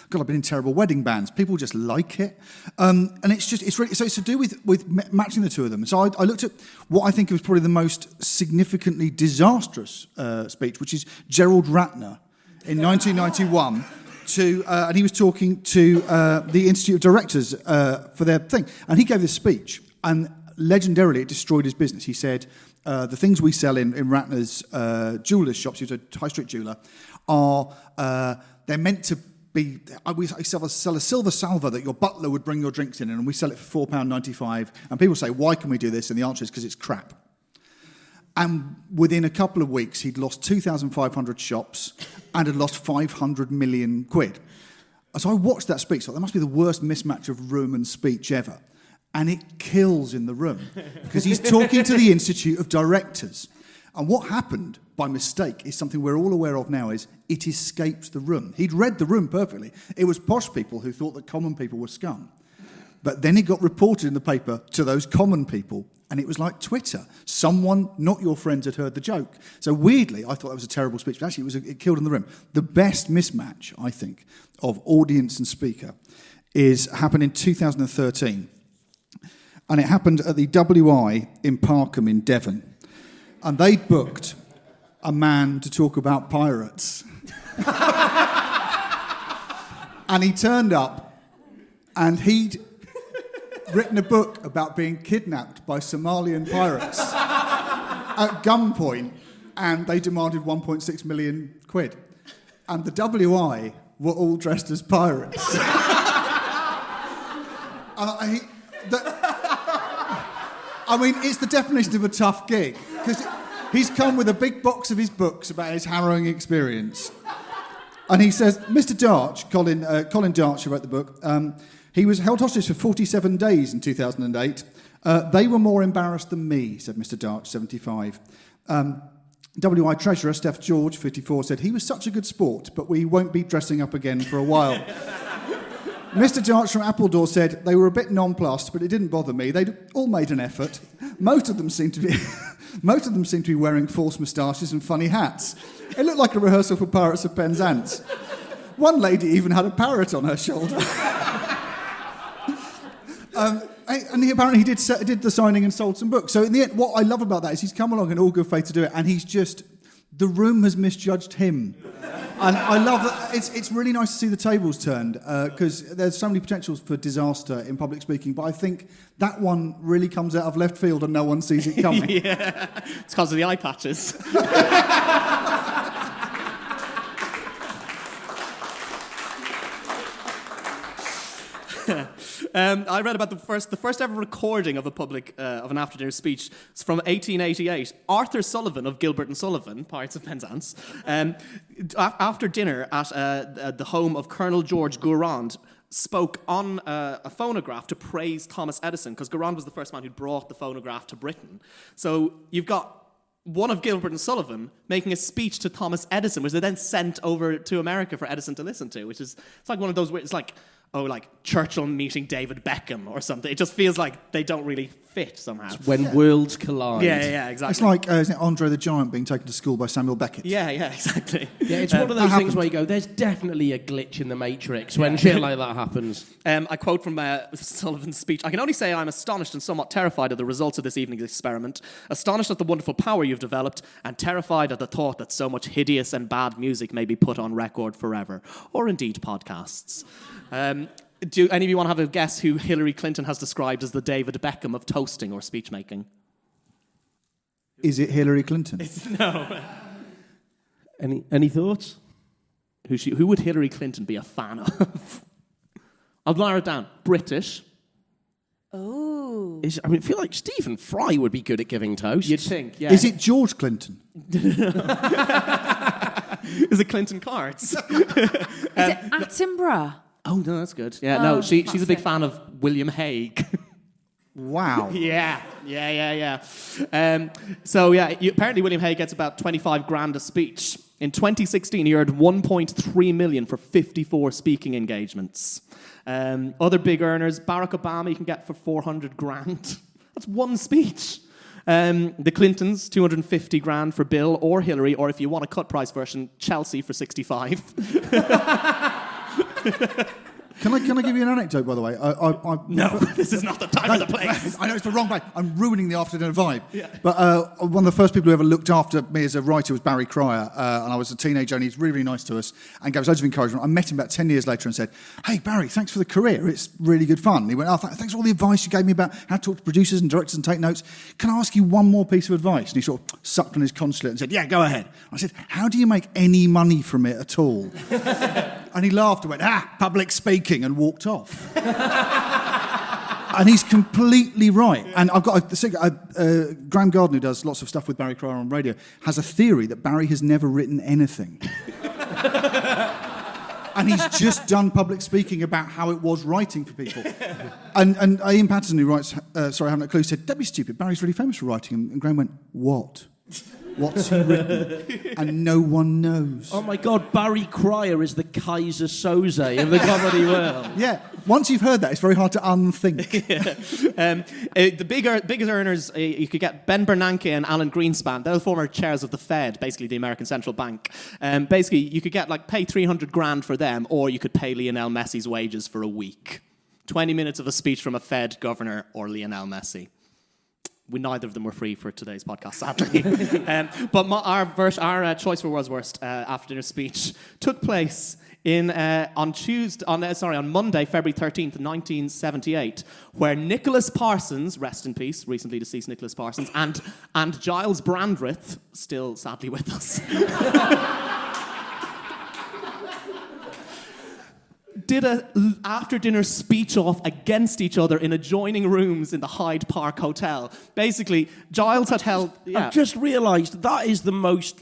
God, I've been in terrible wedding bands. People just like it, and it's really so it's to do with matching the two of them. So I looked at what I think was probably the most significantly disastrous speech, which is Gerald Ratner in 1991. And he was talking to the Institute of Directors for their thing. And he gave this speech, and legendarily it destroyed his business. He said, the things we sell in Ratner's jeweller's shops, he was a high street jeweller, they're meant to be... I sell a silver salver that your butler would bring your drinks in, and we sell it for £4.95. And people say, why can we do this? And the answer is because it's crap. And within a couple of weeks, he'd lost 2,500 shops and had lost 500 million quid. So I watched that speech. So that must be the worst mismatch of room and speech ever. And it kills in the room because he's talking to the Institute of Directors. And what happened by mistake is something we're all aware of now, is it escaped the room. He'd read the room perfectly. It was posh people who thought that common people were scum. But then it got reported in the paper to those common people, and it was like Twitter. Someone, not your friends, had heard the joke. So weirdly, I thought that was a terrible speech, but actually it killed in the room. The best mismatch, I think, of audience and speaker happened in 2013. And it happened at the WI in Parkham in Devon. And they booked a man to talk about pirates. And he turned up, and he'd written a book about being kidnapped by Somalian pirates at gunpoint, and they demanded 1.6 million quid. And the WI were all dressed as pirates. I mean, it's the definition of a tough gig, because he's come with a big box of his books about his harrowing experience. And he says, Mr. Darch, Colin Darch, who wrote the book, he was held hostage for 47 days in 2008. They were more embarrassed than me, said Mr. Darch, 75. WI Treasurer Steph George, 54, said, he was such a good sport, but we won't be dressing up again for a while. Mr. Darch from Appledore said, they were a bit nonplussed, but it didn't bother me. They'd all made an effort. Most of them seemed to be wearing false moustaches and funny hats. It looked like a rehearsal for Pirates of Penzance. One lady even had a parrot on her shoulder. And apparently he did the signing and sold some books. So in the end, what I love about that is he's come along in all good faith to do it, and the room has misjudged him. And I love that. It's really nice to see the tables turned, because there's so many potentials for disaster in public speaking, but I think that one really comes out of left field and no one sees it coming. Yeah, it's because of the eye patches. I read about the first ever recording of of an after dinner speech. It's from 1888. Arthur Sullivan of Gilbert and Sullivan, Pirates of Penzance, after dinner at the home of Colonel George Gourand, spoke on a phonograph to praise Thomas Edison, because Gourand was the first man who brought the phonograph to Britain. So you've got one of Gilbert and Sullivan making a speech to Thomas Edison, which they then sent over to America for Edison to listen to, it's like one of those, it's like, like Churchill meeting David Beckham or something. It just feels like they don't really fit somehow. When worlds collide. Yeah, exactly. It's like, isn't it Andre the Giant being taken to school by Samuel Beckett? Yeah, exactly. Yeah, it's one of those things where you go, there's definitely a glitch in the Matrix when shit like that happens. I quote from Sullivan's speech, "I can only say I'm astonished and somewhat terrified at the results of this evening's experiment, astonished at the wonderful power you've developed, and terrified at the thought that so much hideous and bad music may be put on record forever, or indeed podcasts." Do any of you want to have a guess who Hillary Clinton has described as the David Beckham of toasting or speech-making? Is it Hillary Clinton? No. Any thoughts? Who would Hillary Clinton be a fan of? I'll narrow it down. British. Oh. I feel like Stephen Fry would be good at giving toasts. You'd think, yeah. Is it George Clinton? Is it Clinton Cards? Is it Attenborough? Oh, no, that's good. Yeah, no, she's a big fan of William Hague. Wow. Yeah. Apparently William Hague gets about 25 grand a speech. In 2016, he earned 1.3 million for 54 speaking engagements. Other big earners, Barack Obama, you can get for 400 grand. That's one speech. The Clintons, 250 grand for Bill or Hillary, or if you want a cut price version, Chelsea for 65. Can I give you an anecdote, by the way? No, this is not the time or the place. I know it's the wrong place. I'm ruining the after dinner vibe. Yeah. But one of the first people who ever looked after me as a writer was Barry Cryer, and I was a teenager, and he's really, really nice to us and gave us loads of encouragement. I met him about 10 years later and said, "Hey, Barry, thanks for the career. It's really good fun." And he went, "Oh, thanks for all the advice you gave me about how to talk to producers and directors and take notes. Can I ask you one more piece of advice?" And he sort of sucked on his consulate and said, "Yeah, go ahead." I said, "How do you make any money from it at all?" And he laughed and went, "Public speaking," and walked off. And he's completely right. And I've got Graham Garden, who does lots of stuff with Barry Cryer on radio, has a theory that Barry has never written anything. And he's just done public speaking about how it was writing for people. And Ian Patterson, who writes Sorry, I Haven't a Clue, said, "Don't be stupid, Barry's really famous for writing." And Graham went, "What? What's he written?" And no one knows. Oh my God, Barry Cryer is the Kaiser Soze of the comedy world. Yeah, once you've heard that, it's very hard to unthink. The biggest earners, you could get Ben Bernanke and Alan Greenspan. They're the former chairs of the Fed, basically the American Central Bank. Basically, you could get pay 300 grand for them, or you could pay Lionel Messi's wages for a week. 20 minutes of a speech from a Fed governor or Lionel Messi. Neither of them were free for today's podcast, sadly. But our choice for World's Worst after dinner speech took place on Monday, February 13th, 1978, where Nicholas Parsons, rest in peace, recently deceased Nicholas Parsons, and Giles Brandreth, still sadly with us, did a after-dinner speech-off against each other in adjoining rooms in the Hyde Park Hotel. Basically, Giles had held... Yeah. I've just realised that is the most,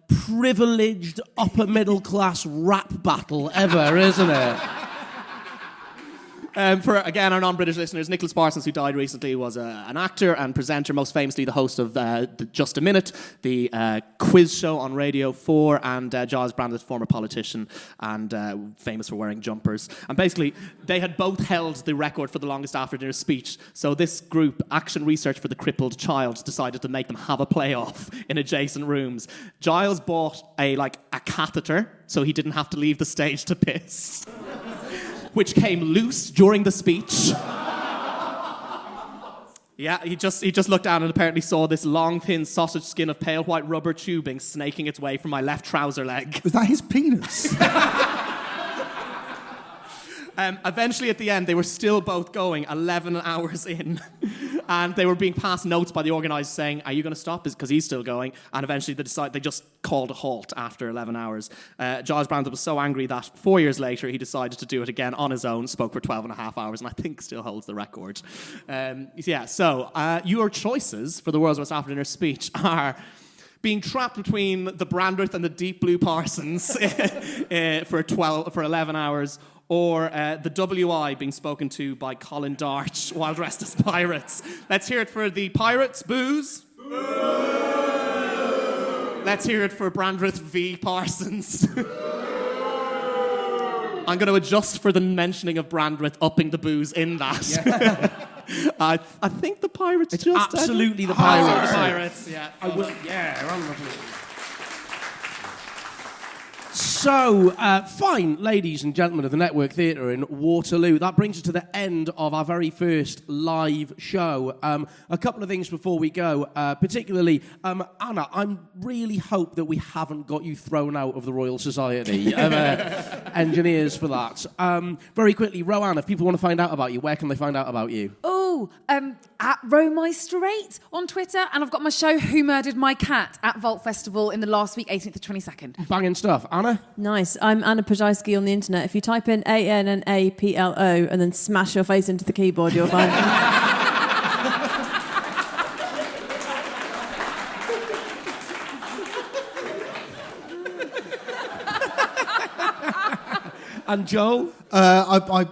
privileged upper-middle-class rap battle ever, isn't it? For, again, our non-British listeners, Nicholas Parsons, who died recently, was an actor and presenter, most famously the host of Just a Minute, the quiz show on Radio 4, and Giles Brandreth, former politician and famous for wearing jumpers. And basically, they had both held the record for the longest after-dinner speech. So this group, Action Research for the Crippled Child, decided to make them have a playoff in adjacent rooms. Giles bought a catheter, so he didn't have to leave the stage to piss, which came loose during the speech. Yeah, he just looked down and apparently saw this long, thin sausage skin of pale white rubber tubing snaking its way from my left trouser leg. Was that his penis? Eventually, at the end, they were still both going 11 hours in. And they were being passed notes by the organisers saying, "Are you going to stop?" Because he's still going. And eventually, they just called a halt after 11 hours. Giles Brandreth was so angry that 4 years later, he decided to do it again on his own, spoke for 12 and a half hours, and I think still holds the record. So your choices for the World's Worst After Dinner speech are being trapped between the Brandreth and the Deep Blue Parsons for 11 hours, or the WI being spoken to by Colin Darch while dressed as pirates. Let's hear it for the pirates. Booze. Boo! Let's hear it for Brandreth v. Parsons. I'm going to adjust for the mentioning of Brandreth upping the booze in that. Yeah. I think the Pirates It's just... absolutely the Oh, Pirates. the Pirates, yeah. I will, So, fine, ladies and gentlemen of the Network Theatre in Waterloo, that brings us to the end of our very first live show. A couple of things before we go, particularly, Anna, I really hope that we haven't got you thrown out of the Royal Society of Engineers for that. Very quickly, Roann, if people want to find out about you, where can they find out about you? At Romeister8 on Twitter, and I've got my show Who Murdered My Cat at Vault Festival in the last week, 18th to 22nd. Banging stuff. Anna? Nice. I'm Anna Ploszajski on the internet. If you type in ANNAPLO and then smash your face into the keyboard, you'll find me. And Joel? I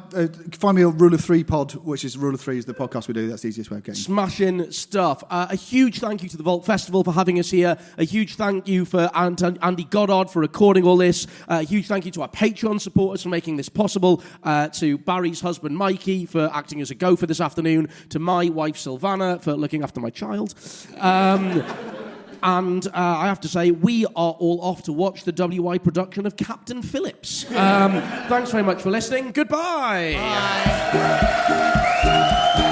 find me on Rule of Three Pod, which is Rule of Three is the podcast we do. That's the easiest way of getting. Smashing stuff. A huge thank you to the Vault Festival for having us here. A huge thank you for Andy Goddard for recording all this. A huge thank you to our Patreon supporters for making this possible. To Barry's husband, Mikey, for acting as a gopher this afternoon. To my wife, Sylvana, for looking after my child. And I have to say, we are all off to watch the WI production of Captain Phillips. Thanks very much for listening. Goodbye. Bye.